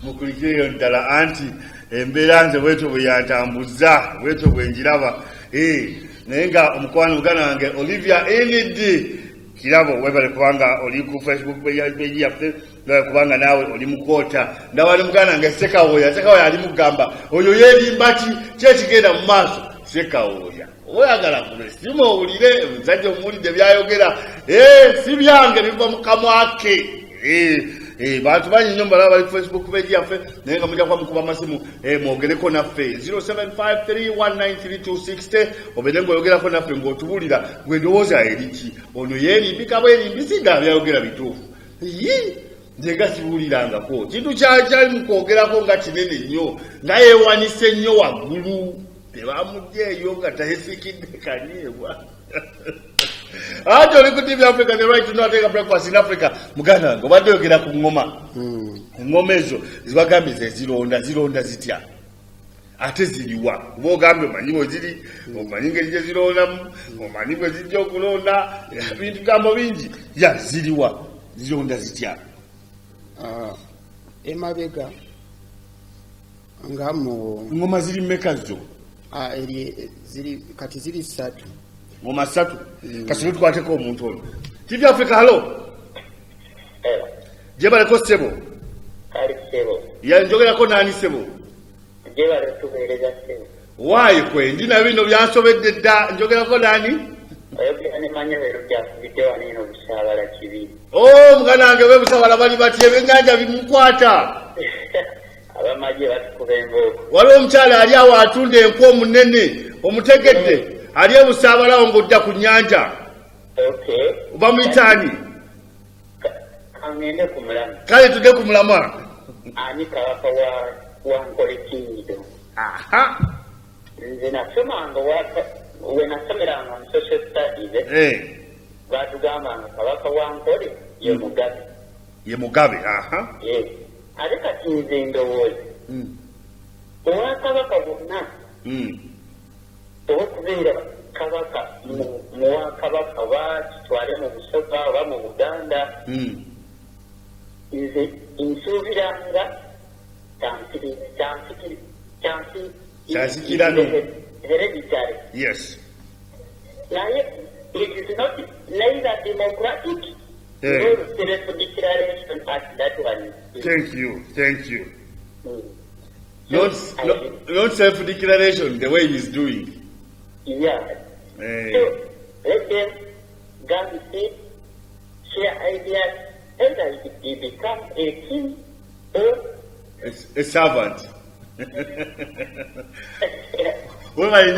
mukulikiriyo ddala anti embeera nze bweto bwe yantambuza bweto bwe njiraba naye nga omukwano muganda wange Olivia Enid kirabo webale kubanga oli ku Facebook page yaffe kubanga nawe oli mukoota ndawali muganda wange Sekawoya ali mugamba oyo yerimba ki kyekigenda mu maaso Sekawoya oyagala kulesimu owulire omusajja omuwulidde byayogera si byange biva mu kamwa ke bantu banyi nnyo mbalaba bali ku Facebook page yaffe naye nga mujja kuba mukuba amasimu mwogereko naffe 0753193260 obeere ng'oyogerako naffe ng'otubuulira gwe ndowooza eriki ono yeerimbika bwerimbisinga byayogera bituufu nzenga sibuulirangako kintu kyali mukwogerako nga kinene nnyo nga yeewanise nnyo waggulu tebamudde eyo nga tayesikidde kanyeebwa ate oli ku TV Africa the right to know take a breakfast in Africa muganda wange obadde oyogera ku ngoma engoma ezo zibagambye zironda zitya ate ziriwa kuba ogambye omanyi bwe ziri omanyi ngeri gye zirondamu omanyi bwe zijja okulonda bintu gambo bingi ziriwa zironda zitya emabega nga mu ngoma ziri mmeka zo kati ziri 3 ngoma 3 kasubiri tukwateko omuntu ono TV Africa halo jebaleko sebo yanjogerako nani sebo waayi kwe ndina bino byansobedde dda njogerako nani muganda wange bebusabala bali bati ebyenyanja bimukwata waliwo omukyala ali awo atunda enku omunene omutegedde ali ebusaabalawo ng'odda ku nnyanja oba muyitaani kale tudde ku mulamwa ani kabaka wa Nkole Kingido nze nasomanga we nasomeranga mu social studies batugambanga kabaka wa Nkole ye Mugabe ate kati nze ndowooza owakabaka bonna okubeera kabaka muwakabaka bakitwale mu Busoga oba mu Buganda nze nsuubiranga kyansikirano hereditary naye it is not neither democratic nor self-declaration as that one. Thank you. Not self-declaration the way he's doing. So let them go and see, share ideas, either he becomes a king or a servant. Webali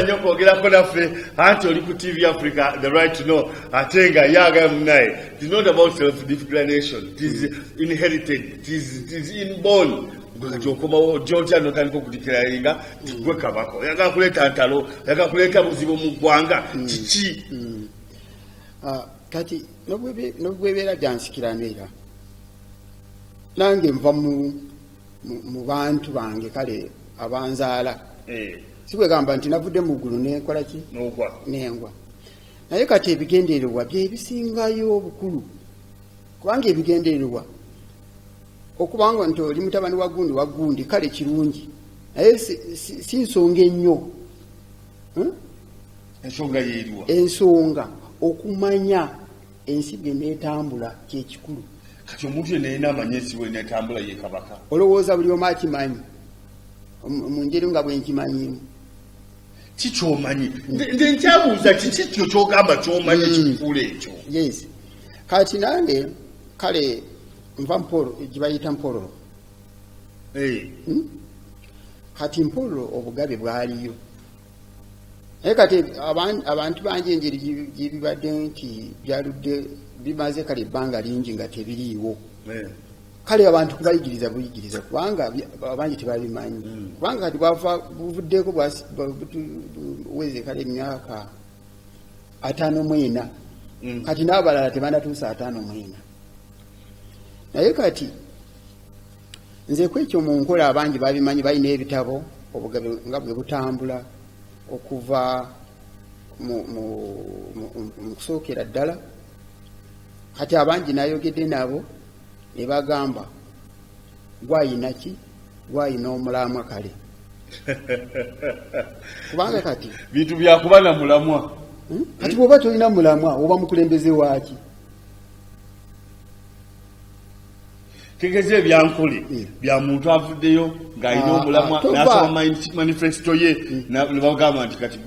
nnyo kwogerako naffe anti oli ku TV Africa the right to know ate nga yaga munaye. It is not about self-declaration. It is inherited. It is inborn. Gyokomawo gyotya notandika okudikiralinga gwe kabaka oyagala kuleeta ntalo oyagala kuleeta buzibu mu ggwanga kiki kati nobwebeera byansikirano era nange nva mu bantu bange kale abanzaala sikwegamba nti navudde mu ggulu nenkola ki nengwa naye kati ebigendererwa bye bisingayo obukulu kubanga ebigendererwa okubanga nti oli mutabani wa gundi kale kirungi naye si nsonga ennyo ensonga okumanya ensi bweneetambula kyekikulu kati omuntu yenayina amanye ensi bweneetambula ye kabaka olowooza buli omu akimanyi mu ngeri nga bwenkimanyimu kichomanyi nde nkyabuuza kiki kyo kyogamba kyomanyi ekikuula ekyo. Yes, kati nange kale nva mpolo gibayita mpololo. Kati mpololo obugabe bwaliyo naye kati abantu bangi engeri gibibadde nti byaludde bimaze kale ebbanga lingi nga tebiriiwo. Kale abantu kubayigiriza buyigiriza kubanga abangi tebabimanyi kubanga kati buvuddeko buweze kale emyaka 54 kati n'abalala tebanatuusa 54 naye kati nze kwekyo mu nkola abangi babimanyi balina ebitabo obugabe nga bwe butambula okuva mu kusookera ddala kati abangi nayogedde nabo ne bagamba gwayina ki gwayina omulamwa kale kubanga kati bintu byakuba na mulamwa kati bw'oba tolina mulamwa oba mukulembeze waaki tegeze ebyankole bya muntu avuddeyo ng'alina omulamwa n'asoma manifesto ye ne bagamba nti kati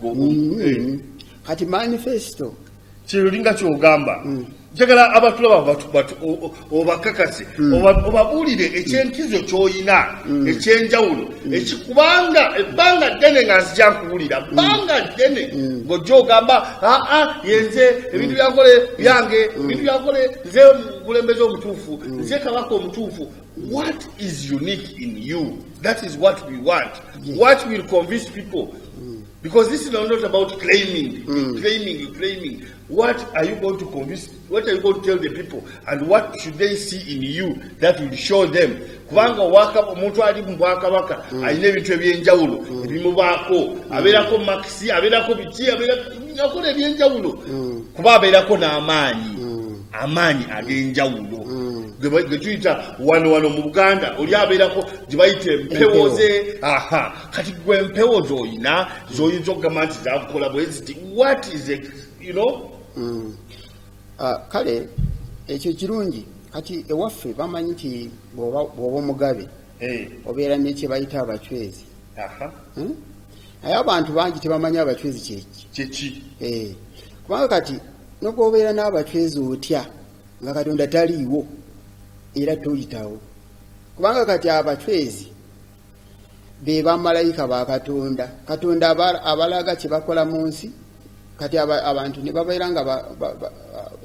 kati manifesto kirulinga kyogamba njagala abatulaba obakakase obabuulire ekyenkizo ky'oyina ekyenjawulo ekikubanga ebbanga ddene nga nzija nkuwulira bbanga ddene ng'ojja ogamba yenze ebintu byankole byange ebintu byankole nze mukulembeze omutuufu nze kabaka omutuufu. What is unique in you? That is what we want. What will convince people? Because this is not about claiming. What are you going to convince? What are you going to tell the people? And what should they see in you that will show them? Kubanga waka omuntu ali mu bwakabaka alina ebintu ebyenjawulo ebimubaako abeerako makisi abeerako biki akola ebyenjawulo kuba abeerako n'amaanyi ag'enjawulo ge tuyita wano mu Buganda oli abeerako gye bayita empewo ze. Kati gwe empewo z'oyina z'oyinza okugamba nti zakukola bwe ziti what is it, you know? Kale ekyo kirungi kati ewaffe bamanyi nti bw'oba omugabe obeera nekye bayita abachwezi. Naye abantu bangi tebamanyi abachwezi kyeki. Kubanga kati nobwobeera n'abachwezi otya nga Katonda taliiwo era toyitawo kubanga kati abachwezi be bamalayika ba Katonda abalaga kye bakola mu nsi. Kati abantu ne babeera nga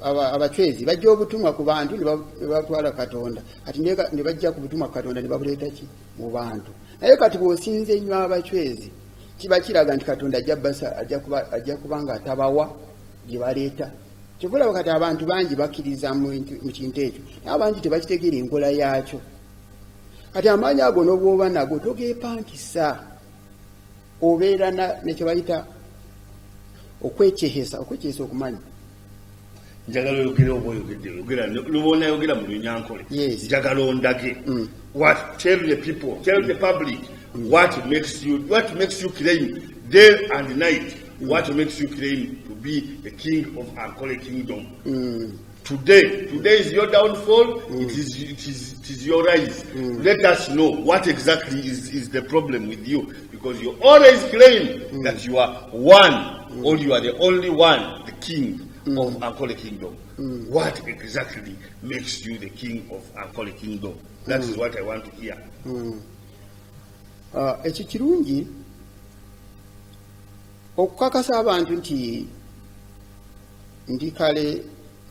abachwezi bajja obutumwa ku bantu ne batwala Katonda kati ne bajja ku butumwa Katonda ne babuleeta ki mu bantu. Naye kati bw'osinze ennyo abachwezi kiba kiraga nti Katonda ajja kubanga atabawa gye baleeta. Kyokka kati abantu bangi bakkiriza mu kintu ekyo naye abangi tebakitegeera enkola yaakyo. Kati amaanyi ago n'obwoba nago togeepangisa obeera nekyo bayita okwekyeesa okumanya. Njagala oyogere oba oyogera lubona yogera mu Lunyankole. Njagala ondage tell the people, tell the public what makes you claim day and night, what makes you claim to be the king of Ankole Kingdom. Today is your downfall. It is your rise. Let us know what exactly is the problem with you, because you always claim that you are one, or you are the only one, the king of Ankole Kingdom. What exactly makes you the king of Ankole Kingdom? That is what I want to hear. Ekyo kirungi okukakasa abantu nti ndi kale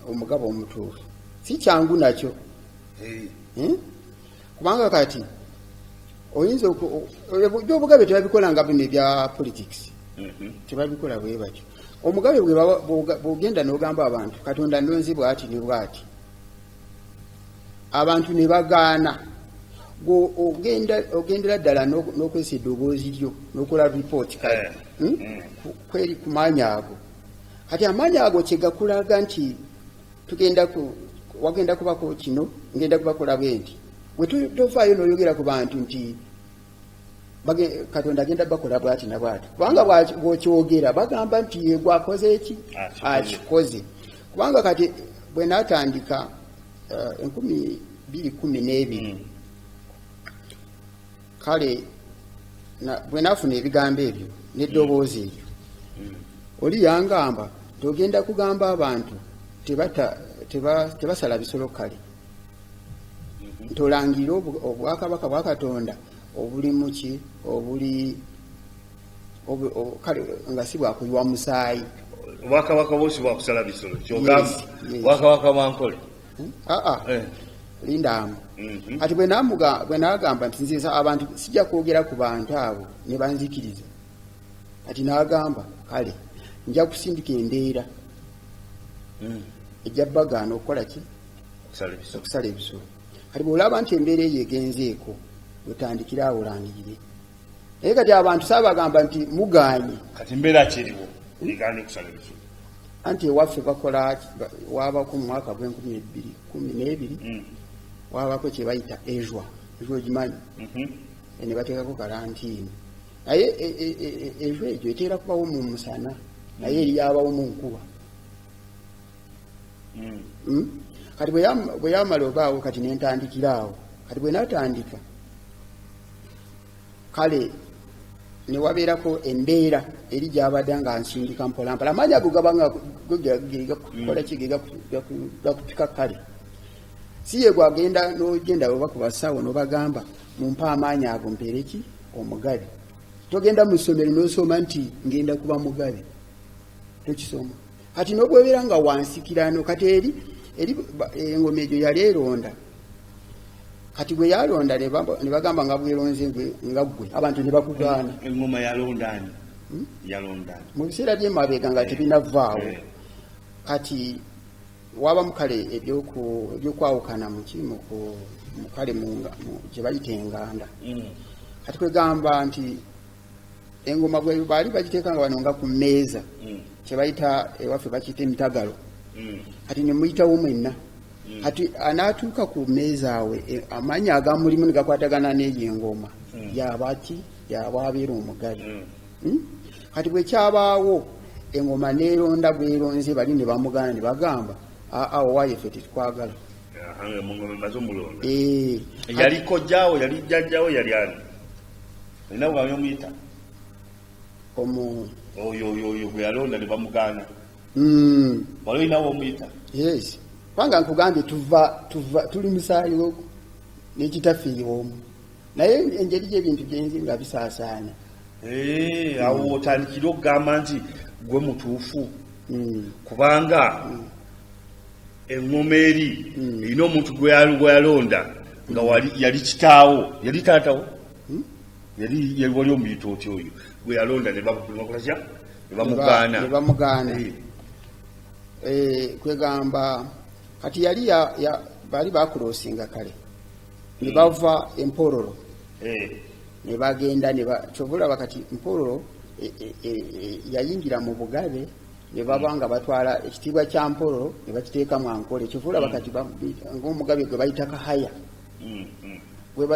omugabo omutuufu si kyangu nakyo. Kubanga kati oyinza obugabe tebabikola nga bino ebya politics. Tebabikola bwe batyo. Omugabe bw'ogenda n'ogamba abantu Katonda ndonzi bw'ati ne bw'ati abantu ne bagaana ogendera ddala n'okwesa eddoboozi lyo n'okola report kale kweri ku maanyi ago. Kati amaanyi ago kye gakulaga nti wagenda kubako kino ngenda kubakola bwe nti bwe tofaayo n'oyogera ku bantu nti Katonda agenda bakola bwati na bwati kubanga bw'okyogera bagamba nti yegwe akoze eki akikoze. Kubanga kati bwe naatandika 2012 kale bwe naafuna ebigambo ebyo n'eddoboozi eryo oli yangamba togenda kugamba abantu tebasala bisolo kale ntolangira obwakabaka bwa Katonda obuli muki obuli kale nga si bwakuyiwa musaayi obwakabaka bwosi bwakusala bisolo kyogamba obwakabaka bwankole lindamu ati bwe nagamba nti nziza abantu sijja kwogera ku bantu abo ne banzikiriza ati nagamba kale nja kusindika endeera ejja bagana okukola ki okusala ebisolo kati bwolaba nti embeera eyo egenzeeko wetandikira awo olangirire naye kati abantu saabagamba nti muganye kati mbeera kiriwo egane kusala ebisolo anti ewaffe bakola wabako mu mwaka gw'2012 wabako kye bayita ejwa ogimanyi ne bateekako kalantiini naye ejwa egyo eteera kubawo mu musana naye eriyabawo mu nkuba kati bwe yamala obaawo kati nentandikira awo kati bwe natandika kale ne wabeerako embeera eri gyabadde nga nsindika mpolampola amaanyi ago gabanga gakola ki gakupika kale si ye gwagenda n'ogenda oba ku basawo n'obagamba mumpa amaanyi ago mpeere ki omugabe togenda mu ssomero n'osoma nti ngenda kuba mugabe tokisoma kati n'obwebeera nga wansikirano kati eri engoma egyo yali eronda kati bwe yalonda ne bagamba nga bweronze nga ggwe abantu ne bakugaana engoma yalondani yalondani mu biseera by'emabega nga tebinavaawo kati wabamu kale ebyokwawukana mukale gye bayita enganda kati kwegamba nti engoma bwe baali bagiteekanga bano nga ku mmeeza kye bayita ewaffe bakiyita emitagalo kati ne muyitawo mwenna kati anaatuuka ku mmeeza awe amaanyi agamulimu ne gakwatagana n'eyo engoma yabaki yabwabeera omugabe kati bwe kyabaawo engoma neeronda bweronze bali ne bamugaana ne bagamba owaaye ffe tetwagala yali kojjaawo yali jjajjawo yali ani olina bwami omuyita oyo gwe yalonda ne bamugaana wali olinawo omuyita yes kubanga nkugambye tuli musaayi n'ekitaffe y'omu naye engeri gy'ebintu gyenzi nga bisaasaanya awo otandikira okugamba nti gwe mutuufu kubanga engoma eri erina omuntu gwe yalonda nga yali kitaawo yali taatawo yali wali omuyita oti oyo gwe yalonda ne bamugaana kwegamba kati yali baali bakulosinga kale ne bava Empororo ne bagenda kyovulaba kati Mpororo yayingira mu bugabe ne baba nga batwala ekitiibwa kya Mpororo ne bakiteeka mu Ankole kyovulaba kati ng'omugabe gwe bayita Kahaya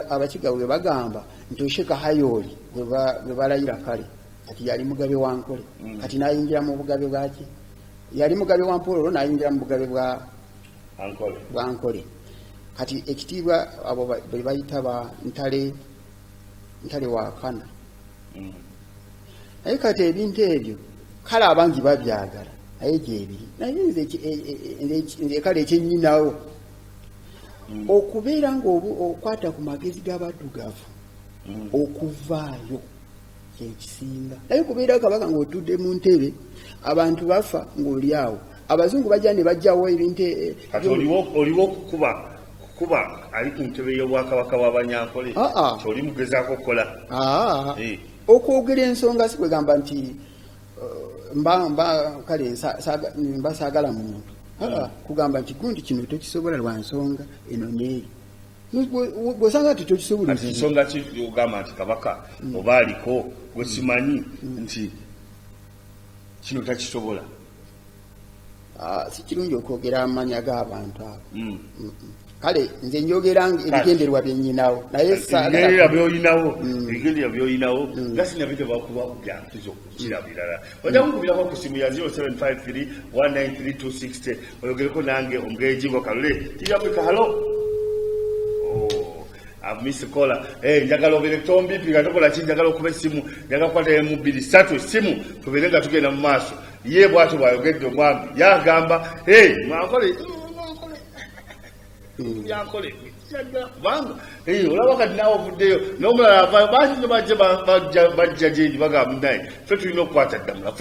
abakiga bwe bagamba nti oshe Kahaya oli gwe balayira kale kati yali mugabe wa Ankole kati n'ayingira mu bugabe bwaki yali mugabe wa Mpororo n'ayingira mu bugabe bwa Ankole kati ekitiibwa abo bwe bayita ba ntale wa Kana naye kati ebintu ebyo kale abangi babyagala naye gyebiri naye nze kale ekyennyinawo okubeera ng'okwata ku magezi g'abaddugavu okuvaayo kyekisinga naye kubeera kabaka ng'otudde mu ntebe abantu bafa ng'oli awo abazungu bajja ne bajjawo ebintu kati oliwo kuba ali ku ntebe y'obwakabaka bw'Abanyankole kyoli mugezaako okukola okwogera ensonga si kwegamba nti kale mba saagala muntu kugamba nti gundi kino tokisobola lwa nsonga eno neeri bw'osanga nti tokisobola ensonga ki ogamba nti kabaka oba aliko gwe simanyi nti kino takisobola si kirungi okwogera amanya g'abantu abo kale nze njogera ebigendererwa byennyinawo naye ebigendererwa by'oyinawo nga sinabite bakuba byankiza okukira birala ojja kunkubirako ku simu ya 0753193260 oyogereko nange Omugeejingo Kalule TV Africa halo Miss Kola njagala obere tombipi gatokola kinjagala okuba essimu njagala kukwata mu 2 essimu tuberenga tugenda mu maaso ye bwatu bwayogedde omwami yagamba mwankole yankole kubanga olaba kati naawe ovuddeyo n'omulala bajja gyendi bagamba naye ffe tulina okukwata ddamula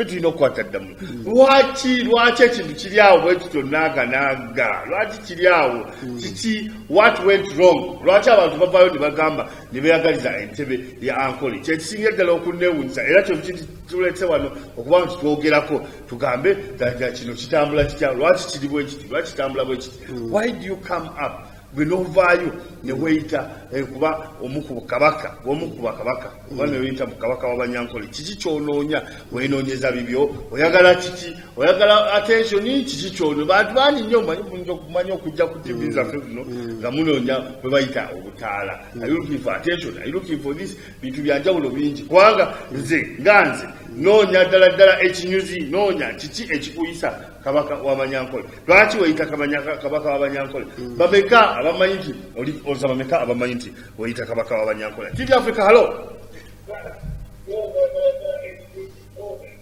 lwaki ekintu kiri awo bwe tutyo naaga lwaki kiri awo kiki what went wrong lwaki abantu bavaayo ne bagamba ne beeyagaliza entebe ya ankole kyekisinga ddala okunneewunyisa era tuletse wano okuba nti twogerako tugambe kino kitambula kitya lwaki kiri bwe kiti lwaki kitambula bwe kiti why do you come up gwe novaayo ne weeyita kuba omukubu kabaka oba ne weeyita mu kabaka w'abanyankole kiki kyonoonya weenoonyeza bibyo oyagala kiki oyagala attention kiki kyono bantu baani nnyo okumanya okujja ku tv zaffe zino nga munoonya bwe bayita obutaala are you looking for attention are you looking for this bintu byanjawulo bingi kubanga nze noonya ddala ekinyuzi noonya kiki ekikuyisa kabaka w'abanyankole lwaki weeyita kabaka w'abanyankole bameka abamanyi nti oza bameka abamanyi nti weeyita kabaka w'abanyankole TV Africa halo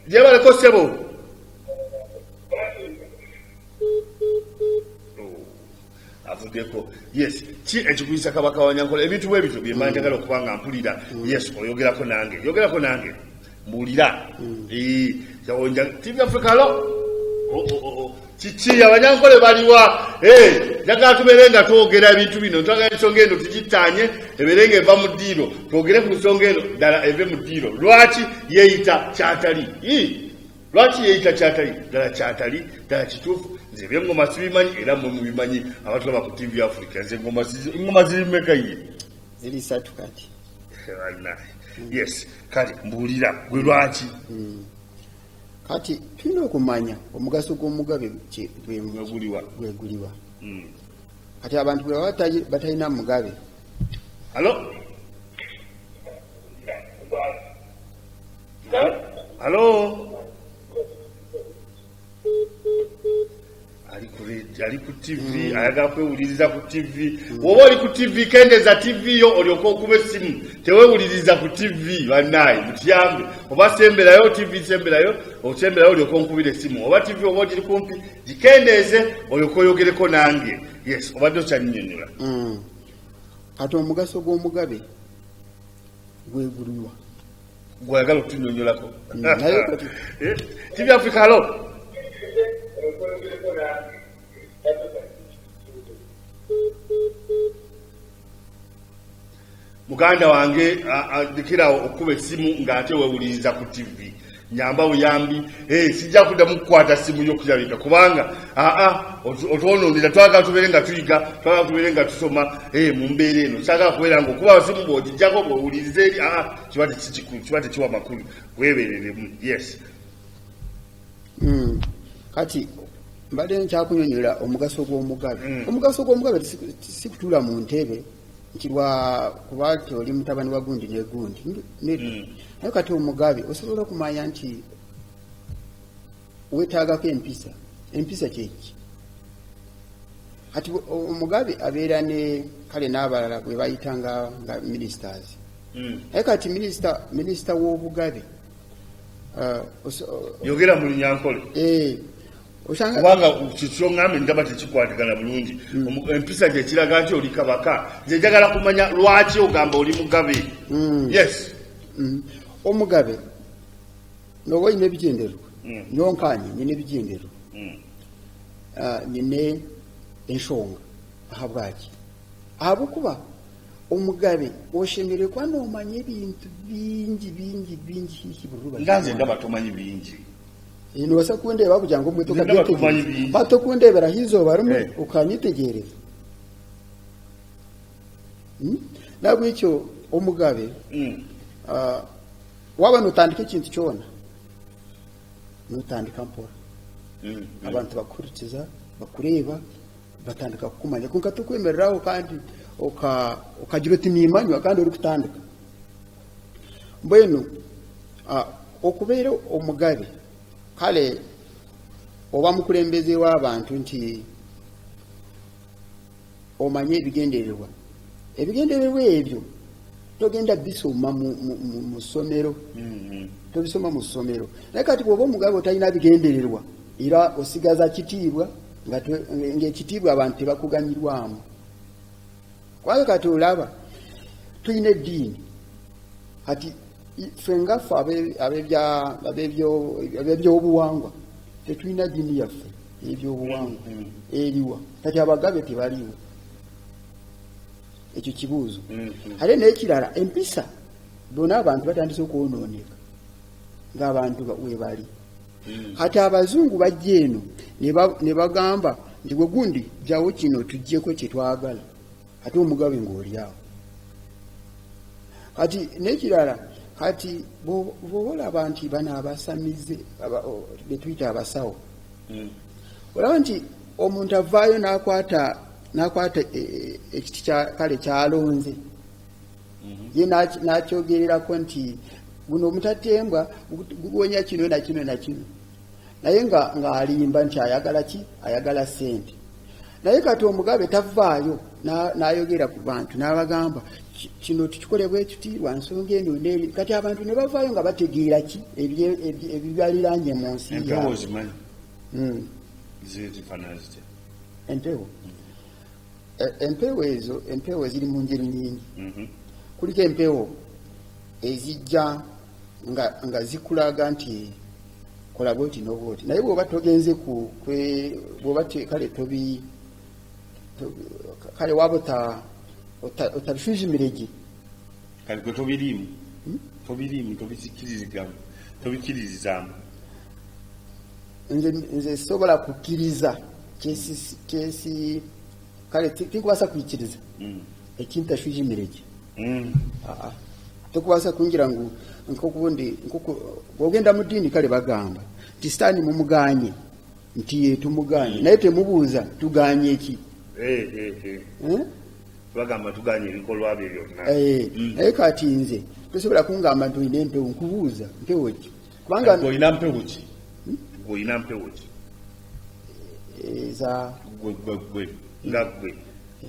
jebaleko sebo avuddeko yes ki ekikuyisa kabaka w'abanyankole ebintu bwe bityo byemba njagala okubanga mpulira yes oyogerako nange mbuulira TV Africa halo kiki abanyankole baliwa njagala tubeere nga twogera ebintu bino twagala ensonga eno tugitanye ebeere nga eva mu ddiiro twogere ku nsonga eno ddala eve mu ddiiro lwaki yeeyita kyatali ddala kyatali ddala kituufu nze ebyengoma sibimanyi era mwe mubimanyi abatulaba ku TV Africa nze engoma zirimeka ye ziri 3 kati yes kati mbuulira gwe lwaki kati tulina okumanya omugaso gw'omugabe gweguliwa kati abantu bwe baba batalina mugabe halo ali ku TV ayagala kwewuliriza ku TV woba oli ku TV kendeza TV yo olyoka okuba essimu tewewuliriza ku TV bannaye mutuyambe oba semberayo TV semberayo olyoka onkubira essimu oba TV oba ogiri kumpi gikendeze olyoka oyogereko nange yes obadde okyannyonnyola kati omugaso gw'omugabe gweguliwa gwayagala okutunnyonnyolako TV Africa halo muganda wange adikira okuba essimu ng'ate wewuliriza ku TV nyamba buyambi sijja kuddamu kukwata ssimu y'okuyabika kubanga otwonoonera twagala tubeere nga tuyiga twagala tubeere nga tusoma mu mbeera eno kyagala kubeera nga okuba ssimu bw'ogijjako bw'owuliriza eri kiba tekiwa makulu weebereremu yes kati mbadde nkyakunyonyola omugaso gw'omugabe omugaso gw'omugabe si kutuula mu ntebe nkirwa kuba nti oli mutabani wa gundi negundi naye kati omugabe osobola okumanya nti weetaagako empisa kyeki kati omugabe abeera ne kale n'abalala bwe bayitanga nga ministers naye kati minisita w'obugabe yogera mu Lunyankole kubanga kyongambe ndaba tekikwatagana bulungi empisa gye kiraga nti oli kabaka nze njagala kumanya lwaki ogamba oli mugabe yes omugabe noba olina ebigendererwa nyonkanye nina ebigendererwa nine ensonga ahabwaki ahabwokuba omugabe oshemerewa n'omanya ebintu bingi nganze ndaba tomanyi bingi niwasa kundeeba kugira ngo mwetoka bato kundebera hizoba rumwe ukanyitegereza nabwekyo omugabe waba notandika ekintu kyona notandika mpora abantu bakurikiza bakureeba batandika kukumanya konka tukwemereraho kandi okagira oti nimanywa kandi ori kutandika mbwenu okubeera omugabe kale oba mukulembeze w'abantu nti omanye ebigendererwa ebigendererwa ebyo togenda bisoma mu ssomero tobisoma mu ssomero naye kati bw'oba omugabe otalina bigendererwa era osigaza kitiibwa ng'ekitiibwa abantu tebakuganyirwamu kwayo kati olaba tulina eddiini kati ffe ngaffe ab'ebyobuwangwa tetulina ddiini yaffe ebyobuwangwa eriwa kati abagabe tebaliwo ekyo kibuuzo ate n'ekirala empisa bona abantu batandise okwonooneka ng'abantu we bali kati abazungu bajja eno ne bagamba nti gwe gundi jjawo kino tuggyeko kye twagala ate omugabe ng'olyawo kati n'ekirala kati bw'oba olaba nti bano abasamize be tuyita abasawo olaba nti omuntu avaayo n'akwata ekiti kale kyalonze ye n'akyogererako nti guno omutatembwa gugonya kino na kino na kino naye ng'alimba nti ayagala ki ayagala ssente naye kati omugabe tavaayo n'ayogera ku bantu n'abagamba kino tukikole bwe tuti lwa nsonga eno n'eri kati abantu ne bavaayo nga bategeera ki ebibaliranye mu nsi empewo ziri mu ngeri nyingi kuliko empewo ezijja nga zikulaga nti kola bwoti n'obwoti naye bw'oba togenze bw'oba kale kale waba otabisuuzimiregi kale gwe tobirimu tobikkirizizaamu nze sobola kukkiriza kyesi kale tinkubaasa kuyikkiriza ekintu tasuuzimiregi tokubaasa kungira ngu nkokubundi bw'ogenda mu ddiini kale bagamba nti sitaani mumuganye nti ye tumuganye naye temubuuza tuganye ki bagamba tuganye ebikolwa bye byonna naye kati nze tosobola kungamba nti olina empewo nkubuuza mpewo ki kubanga olina mpewo ki olina mpewo ki eza gwe nga gwe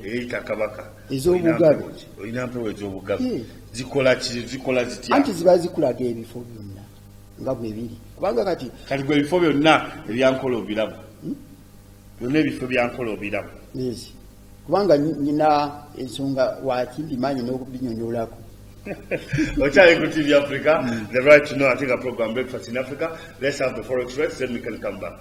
eyita kabaka ez'obugabe olina mpewo ez'obugabe zikola ki zikola zitya anti ziba zikulaga ebifo byonna nga bwe biri kubanga kati gwe ebifo byonna ebyankola obirabu byonna ebifo byankola obirabu kubanga nyina ensonga wakimbimanyi n'okubinyonyolako Okyali ku TV Africa, the right to know, I think a program Breakfast in Africa. Let's have the Forex rates, then we can come back.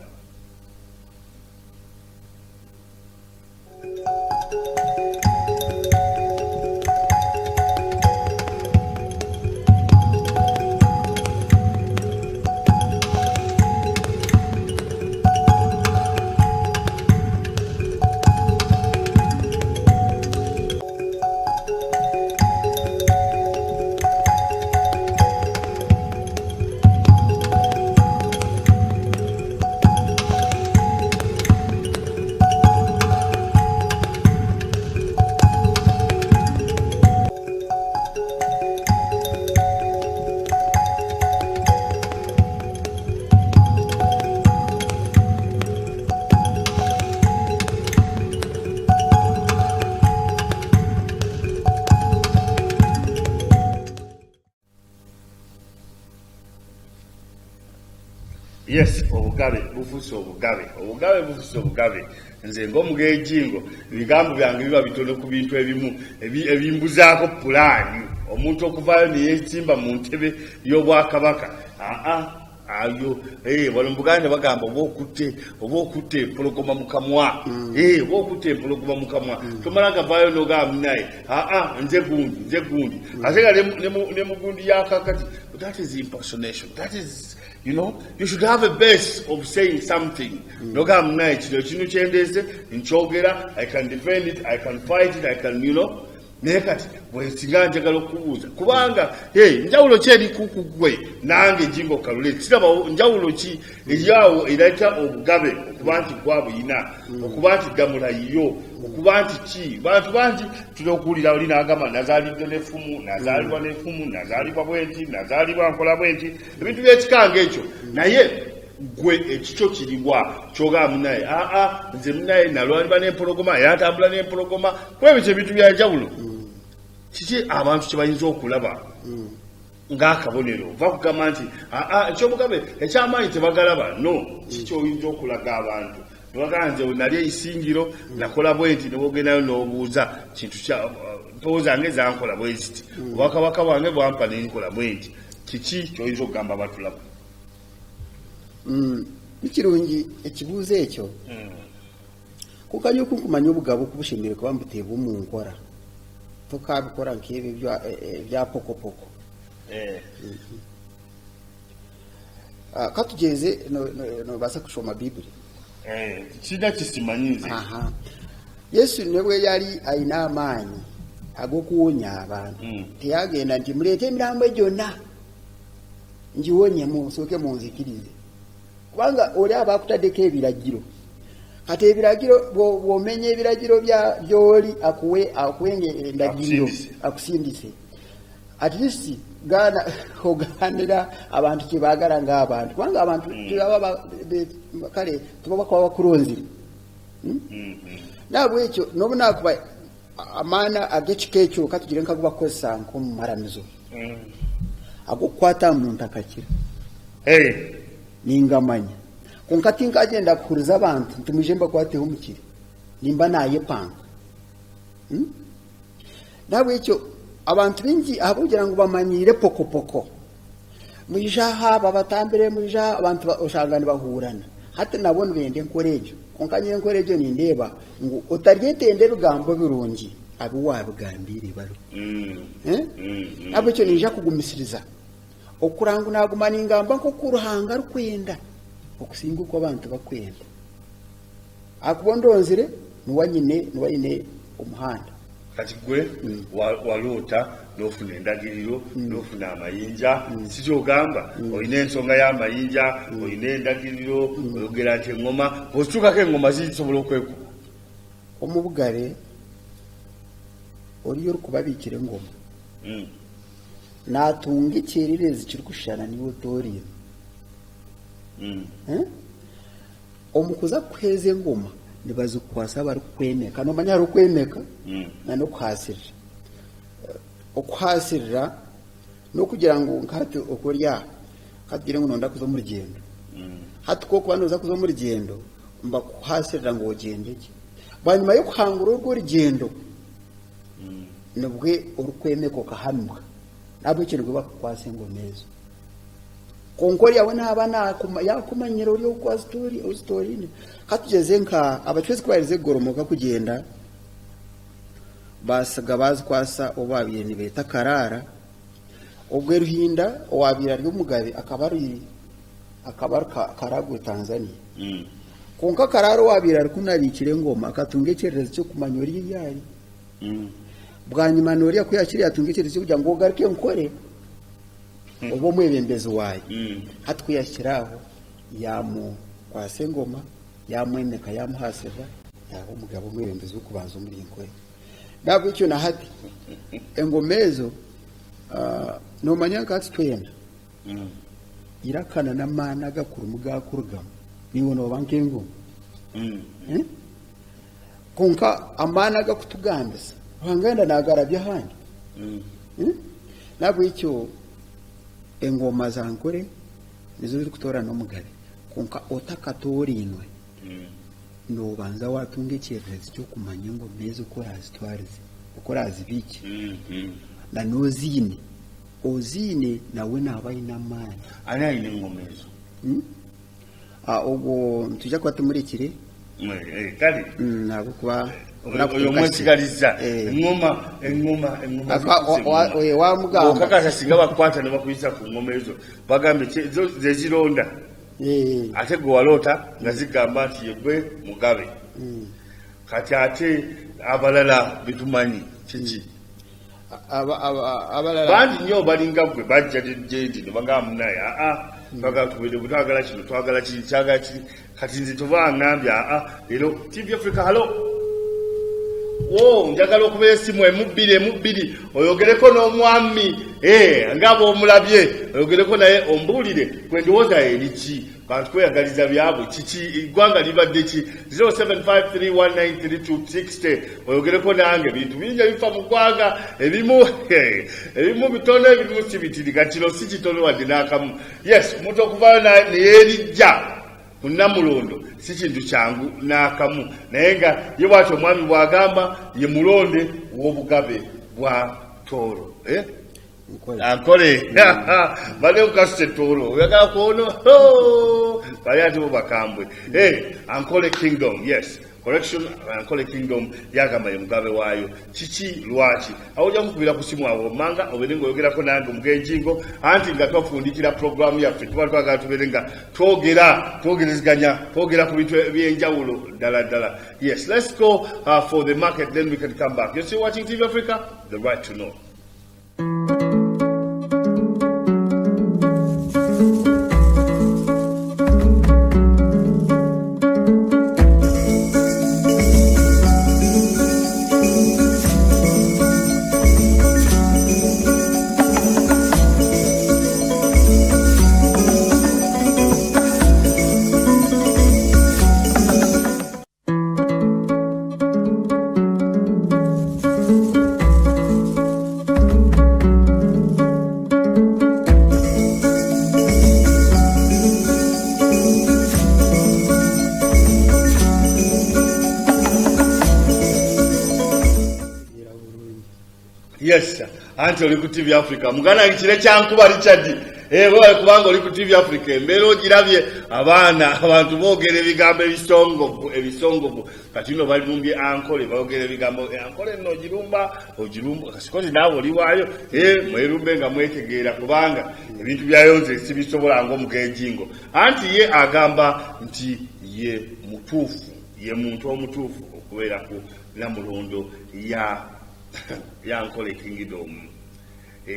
Yes, obugabe bufuuse obugabe nze ng'omugejingo ebigambo byange biba bitono ku bintu ebimu ebimbuzaako pulaani omuntu okuvaayo neyeesimba mu ntebe y'obwakabaka ayo wano mubuganda bagamba oba okutte empologoma mukamwa oba okutte empologoma mukamwa tomala gavaayo n'ogamba naye nze gundi ate nga ne mugundi yakakati that is impersonation. That is, you know, you should have a base of saying something. Nogam naye kino kyendeze nkyogera, I can defend it, I can fight it, I can, you know. Naye kati bwesinga njagala okubuuza kubanga njawulo ki eri kukugwe nange Jingo Kalule kiraba njawulo ki eryawo erayita obugabe okuba nti gwabuyina okuba nti gamulayiyo okuba nti ki bantu bangi tuli okuwulira oli n'agamba nazaalidde n'effumu nazaalibwa bwenti nazaalibwa nkola bwenti ebintu by'ekikanga ekyo naye gwe ekikyo kiribwa kyogamba munaye nze munaye nalwaliba n'empologoma yatambula n'empologoma kuba ebyo ebintu bya njawulo kiki abantu kyebayinza okulaba ng'akabonero va kugamba nti ekyomugabe ekyamaanyi tebagalaba no kiki oyinza okulaga abantu nebagamba nti nali eisingiro nakola bwenti nebogendayo n'obuuza kintu mpowozange zankola bweziti obwakabaka bwange bwampa nenkola bwenti kiki kyoyinza okugamba abatulaba nikirungi ekibuuzo ekyo kukanya okunkumanya obugabo okubushemere kuba mbuteebwa mu nkora tokabikora nk'ebyo bya pokopoko katugeze nobasa kushoma bibuli kida kisimanyize yesu nebwe yali ayina amaanyi ag'okuwonya abantu teyagenda nti muleete emirambo gyonna ngiwonyemu musooke munzikirize kubanga oli aba akutaddeko ebiragiro kati ebiragiro bw'omenya ebiragiro by'oli akuwenga endagiriro akusindise at least gaana oganira abantu kyebaagala ng'abantu kubanga abantu kale tebabakaba bakulonzire nabwekyo nobunakuba amaana ag'ekika ekyo katugire nkagubakozesa nk'omumaramizo ag'okukwata muntu akakira ningamanya konka tinkagenda kuhuriza abantu nti muje mbakwateho omukiri nimba nayepanga nabwekyo abantu bingi abogira ngu bamanyire pokopoko mwijaha babatambire mwijaha abantu oshanga nibahurana hati nabo nibenda enkora egyo konka nyine enkora egyo nindeeba ngu otaryetenda ebigambo birungi abi wabigambire baro nabwekyo ninja kugumisiriza okurangu naguma ningamba nk'okuruhanga rukwenda okusinga uko abantu bakwenda akuba ndonzire niwanyine omuhanda kati gwe waloota n'ofuna endagiriro n'ofuna amayinja sikyogamba olina ensonga y'amayinja olina endagiriro oyogera nti eŋŋoma bw'ozitukako eŋŋoma zisobola okwekuba omubugare oliyo olikubabiikira engoma natunga ekyererezi kiri kushana niwe otooriyo omukuza kuheza engoma nibazikukwasa bari kukwemeka nomanya hari okwemeka nanokuhasirira okuhasirira n'okugira ngu nkati okurya katugire ngu nonda kuza omu rugendo hati kokuba noza kuza omu rugendo mbakuhasirira ngu ogyende gye bwanyuma y'okuhangura orwo rugendo nibwe orikwemeka okahamibwa nabwekyo nibwe bakukwasa engoma ezo konkori yawe naba yakumanyira oli okwa story katugeze nka abatwezi kubarize goromoka kugenda basaga bazikwasa obabire nibeta karara obwe ruhinda owabira ry'omugabe akabari karagwe Tanzania konka karara owabira rikunabikire ngoma akatunga ekyererezi cyo kumanya oli yari bwanyuma nori akuyakiri yatunga ekyererezi cyo kugira ngo ogaruke nkore obo mwebembezi wayo hati kuyashyiraho yamukwasa engoma yamwemeka yamuhasira yaba umugabo mwebembezi wo kubanza muri inkore nabwo icyo na hati engoma ezo nomanya nkati twenda irakana n'amana agakuru mugakurugamo niwo nobanka engoma konka amana agakutugambisa wanganda nagarabya handi nabwo icyo engoma zankore nizo ziri kutora n'omugabe konka otakatorinwe nobanza watunga ekyererezi ky'okumanya engoma ezo okorazitwarize okorazibiki na nozine ozine nawe naba ayina amaani ani ayina engoma ezo obwo tujja kuba tumurekire kale nabwo kuba oyo mwesigaliza engoma wamugamba okakasa singa bakwata ne bakuyisa ku ngoma ezo bagambe zezironda ate gwe waloota nga zigamba nti yegwe mugabe kati ate abalala bitumanyi kiki bandi nnyo balinga gwe bajja jendi ne bagamba munaye twagala kino twagala kiri kyagala kiri kati nze toba ngambye leero TV Africa halo njagala okubeera essimu emubbiri oyogereko n'omwami ngabo omulabye oyogereko naye ombuulire kwe ndowooza eriki kanti kweyagaliza byabwe kiki eggwanga libadde ki 0753193260 oyogereko nange bintu bingi ebifa mu ggwanga ebimu bitono ebimu si bitiriga kino si kitono wadde n'akamu yes omuntu okuvaayo neyeerijja ku Namulondo si kintu kyangu n'akamu naye nga ye bw'atyo omwami bw'agamba ye mulonde w'obugabe bwa Tooro ankole bale ukasite Tooro oyagala kuono bali ati bo bakambwe ankole kingdom yes correction ankole kingdom yagamba ye mugabe waayo kiki lwaki awojja kukubira ku simu awo manga oberenga oyogerako nange mugenjingo anti nga twafundikira programu yaffe tuba twagala tuberenga twogereziganya twogera ku bintu ebyenjawulo ddala yes let's go for the market then we can come back. You're still watching TV Africa, the right to know. Yes, anti oli ku TV Africa. Mugana kire kyankuba Richard. Wewe kubanga oli ku TV Africa. Mbero girabye abantu boogera ebigambo ebisongovu. Kati no bali mumbye ankole boogera ebigambo ankole no ogirumba kasikozi nawe oli waayo mwerumbe nga mwetegeera kubanga ebintu byayonze sibisobola ng'omugenjingo. Anti ye agamba nti ye mutuufu, ye muntu omutuufu okubeera ku Namulondo yankole kingdom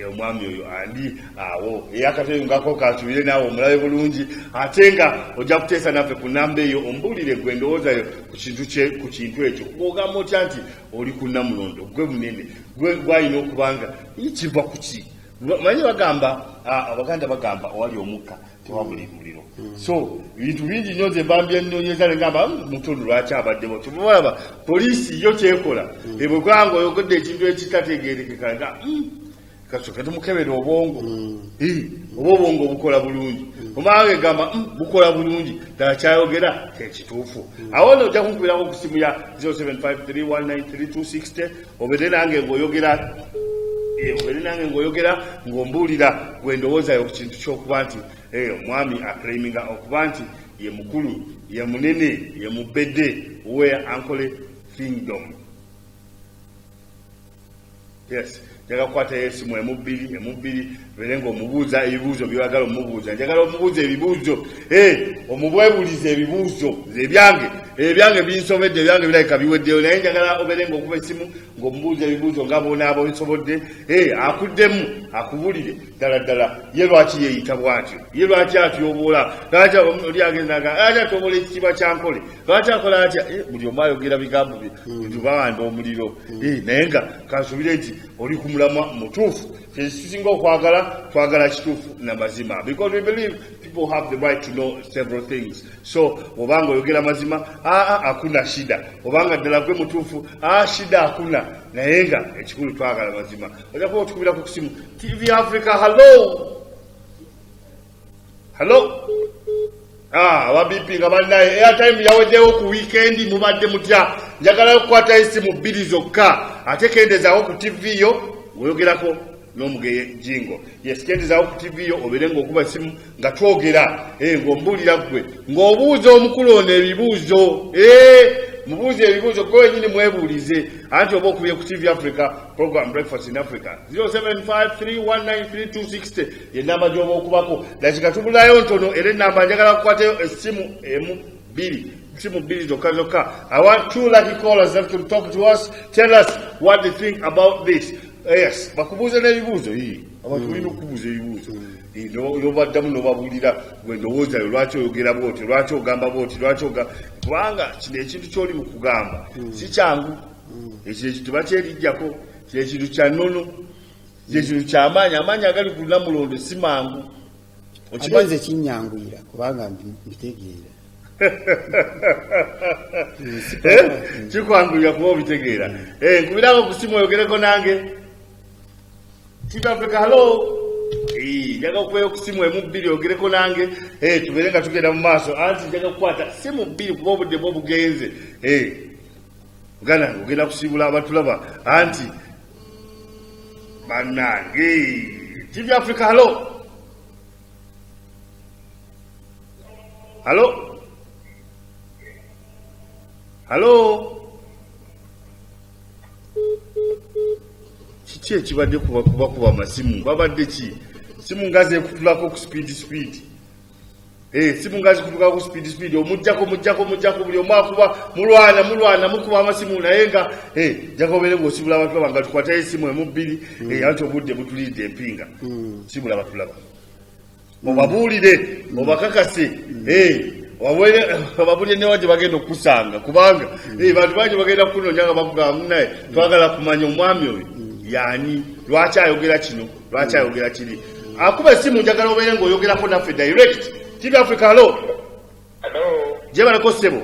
omwami oyo andi awo eyakateyungako katubire naawe omulabe bulungi ate nga ojja kuteesa naffe ku namba eyo ombuulire gwe ndowoozayo ku kintu ekyo ogamba otya nti oli ku Namulondo gwe munene gwalina okubanga kiva ku ki manyi bagamba abaganda bagamba owali omukka tewabuli muliro so bintu bingi nnyo ze bambye nnoonyeza ngamba mutundu lwaki abaddemo tumubalaba poliisi yo kyekola bwe gwanga oyogedde ekintu ekitategeerekeka nga kasooka tumukebera obwongo oba obwongo bukola bulungi omanga egamba bukola bulungi ddala kyayogera kekituufu awo no ojja kunkubirako ku simu ya 0753193260 obere nange ng'oyogera ng'ombuulira gwe ndowoozayo ku kintu ky'okuba nti omwami aclaiminga okuba nti ye mukulu ye munene ye mubedde where ankole kingdom. Yes, njagala kukwata esimu emubbiri berenga omubuuza ebibuuzo byagala omubuuza njagala omubuuza ebibuuzo omubwebuliza ebibuuzo ebyange binsobedde ebyange birabika biweddeyo naye njagala oberenga okuba esimu ng'omubuuza ebibuuzo nga bonaabo nsobodde akuddemu akubulire ddala ye lwaki yeeyita bw'atyo ye lwaki atyoboola lwaki oli agendaga lwaki atyobola ekitiibwa kyankole lwaki akola atya buli omu ayogera bigambo bye buli bawanda omuliro naye nga kansubire nti oli ku mulamwa mutuufu kyekisinga twagala kituufu na mazima because we believe people have the right to know several things so obanga oyogera mazima hakuna shida obanga ddala gwe mutuufu shida hakuna naye nga ekikulu twagala mazima ojja kuba otukubirako ku simu TV Africa hello ababipi nga bannaye airtime yaweddewo ku weekend mubadde mutya njagala okukwata esimu bbiri zokka ate kendezaawo ku TV yo oyogerako n'omugenjingo yes kendezaawo ku TV yo oberenga okuba esimu nga twogera ng'ombuulira gwe ng'obuuza omukulu ono ebibuuzo mubuuze ebibuuzo gwe wenyini mwebuulize anti oba okubye ku TV Africa program Breakfast in Africa 0753193260 ye namba gy'oba okubako dakika tubulayo ntono era enamba njagala kukwatayo esimu bbiri zokka. I want 2 lucky callers that can talk to us, tell us what they think about this. Yes, bakubuuza n'ebibuuzo abantu bulina okubuuza ebibuuzo n'obaddamu n'obabuulira gwe ndowoozayo lwaki oyogera bwoti lwaki ogamba bwoti kubanga kino ekintu ky'oli mu kugamba si kyangu ekyo kituba kyerijjako kyekintu kya nnono kyekintu kyamaanyi amaanyi agali ku Namulondo si mangu okibanze kinyanguyira kubanga mbitegeera kikwanguyira kuba obitegeera nkubirako ku simu oyogereko nange TV Africa hello njaga okubeera ku simu emu bbiri ogereko nange tubeere nga tugenda mu maaso anti njaga kukwata simu bbiri kuba obudde bwo bugenze Uganda ogenda kusiibula abatulaba anti bannange TV Africa hello kiki ekibadde kuba amasimu babadde ki simu ngazi ekutulako ku speed simu ngazi kutulako ku speed omujjako buli omu akuba mulwana mukuba amasimu naye nga jakobeere ng'osibula abantu laba nga tukwatayo esimu emu bbiri anti obudde butulidde empinga sibula batulaba obabuulire obakakase babulire newa gye bagenda okusanga kubanga bantu bangi bagenda kukunoonya nga bakugamba munnaye twagala kumanya omwami oyo yani lwaki ayogera kino lwaki ayogera kiri akuba esimu njagala obeere ng'oyogerako naffe direct TV Africa hello gye baleko ssebo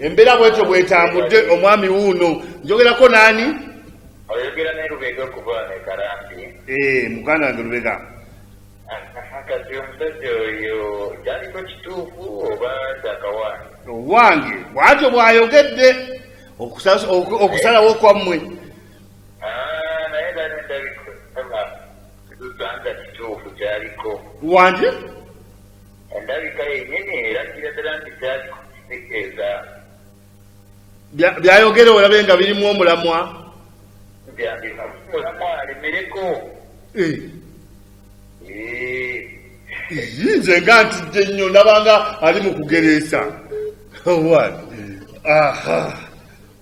embeera bwetyo bwetambudde omwami wuuno njogerako naani oyogera ne Lubega okuva ne Karambi muganda wange Lubega kati omusajja oyo kyaliko kituufu oba kyakawaani wange bwatyo bw'ayogedde okusalawo kwammwe naye nga nendabika tusanza kituufu kyaliko wange endabika yennyini era kiraddala nti kyaliko kitegeeza byayogera olabe nga birimu omulamwa omulamwa alemereko nze nga ntidde nnyo nabanga ali mu kugereesa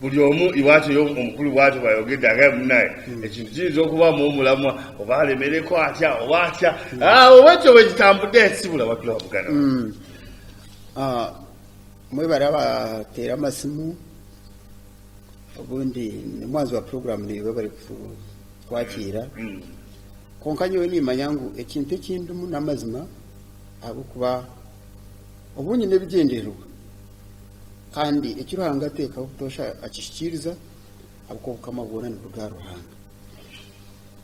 buli omu iwaatyo omukulu bwatyo bayogedde agaye munaye ekintu kiyinza okubaamu omulamwa oba alemereko atya oba atya obwekyo bwekitambudde ensibula batula bugana mwebale abateera amasimu obundi nemwazi wa programu niwe bali kwakira konka nyowe nimanya ngu ekintu ekindumu n'amazima ahabwokuba obungi n'ebigendererwa kandi ekiruhanga ateeka obutosha akishikiriza ahabwokuba obukama bwona nibuga Ruhanga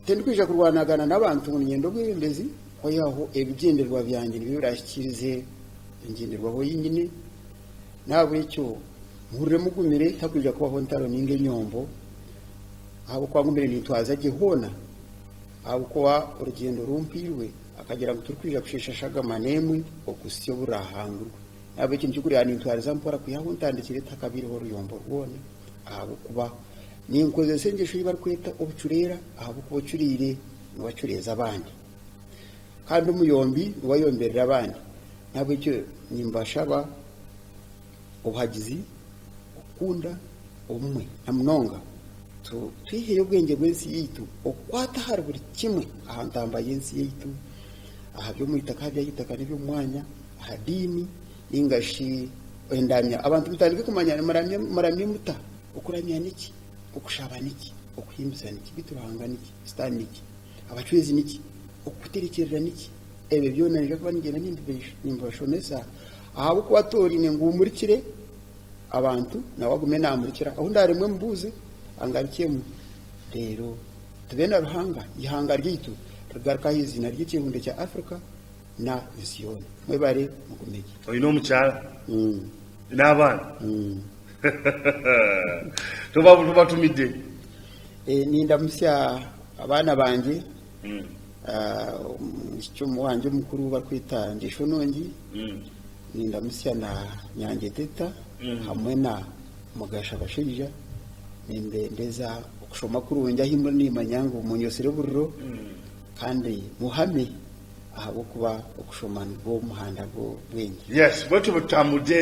tindikwija kurwanagana n'abantu ninyenda obwebembezi oyaho ebigendererwa byange nibyo birashikirize engenderwaho yinyine nahabwekyo mpurire mugumire takwija kubaho ntaro ninga enyombo ahabwokuba ngumire nitwaza gye hoona ahabwokuba orugendo rumpirwe akagira ngo turikwija kusheshashaga manemwe okusya oburahangurwe nabwo ekintu kikuriya nintwariza mpora kuyaho ntandikire takabiriho ruyombo rwona ahabwokuba ninkozesa engesho yi barikweta obucureera ahabwokuba ocuriire niwacureeza abandi kandi omuyombi niwayomberera abandi nabwo ekyo nimbashaba obuhagizi okukunda obumwe na munonga twiheyo obwenge bw'ensi yaitu okukwata hari buri kimwe aha ntamba y'ensi yaitu aha by'omwitaka by'aitaka n'eby'omwanya aha diini ningashi endamya abantu mutandike kumanya maramye muta okuramya niki okushaba niki okuhimbiza niki bituranga niki sitani niki abacwezi niki okuterekerera niki ebe byona nje kuba nigenda nimbashomesa ahabo kubatorine ngumurikire abantu nawagume namurikira aho ndarimwe mbuze angarikemu rero tubena Ruhanga ihanga ryitu rugaruka izina ry'ikihunde cya Africa na visione mwebare mukumeki oyino omukyala n'abaana tubatumidde nindamusya abaana banje ikimu wanje mukuru bakwita ndisho nongi nindamusya na Nyange Teta hamwe na Mugasha Bashirija ndeza okushoma kurungi ahimwe nimanyango umunyosere burro kandi muhame ahabwokuba okushomana bw'omuhanda bw'obwenge yes bwetu butambudde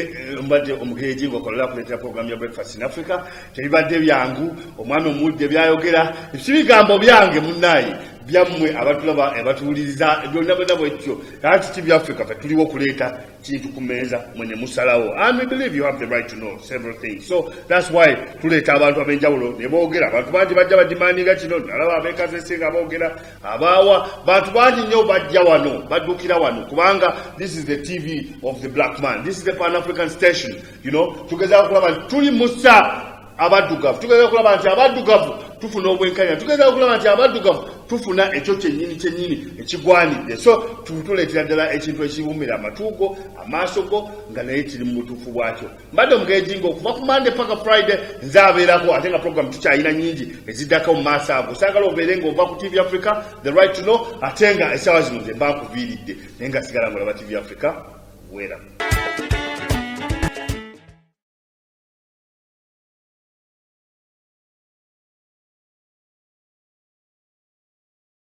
mbadde omugeeji ng'okolera kuleetera programu ya Breakfast in Africa tebibadde byangu omwami omudde byayogera ebigambo byange munnaye byammwe abatulaba abatuwuliriza byonna byonna bwetyo ati TV Africa fe tuliwo kuleeta kintu ku meeza mwene musalawo. I believe you have the right to know several things. So that's why tuleeta abantu ab'enjawulo ne boogera. Abantu bangi bajja badimandinga kino nalaba abeekazesinga boogera abaawa bantu bangi nnyo bajja wano baddukira wano kubanga this is the TV of the black man. This is the Pan-African station. You know, tugezaako kulaba nti tuli musa abaddugavu, tugezaako kulaba nti abaddugavu tufuna obwenkanya, tugezaako kulaba nti abaddugavu tufuna ekyo kyennyini ekigwanidde. So tutuleetera ddala ekintu ekiwumira amatuugo amaaso go nga naye kiri mu butuufu bwakyo. Mbadde omugeejinga okuva ku Monday paka Friday nze abeerako ate nga program tukyalina nnyingi eziddako mu maaso ago. Saagala obeere ng'ova ku TV Africa the right to know ate nga essaawa zino ze mba nkuviiridde naye nga sigala ng'olaba TV Africa weera.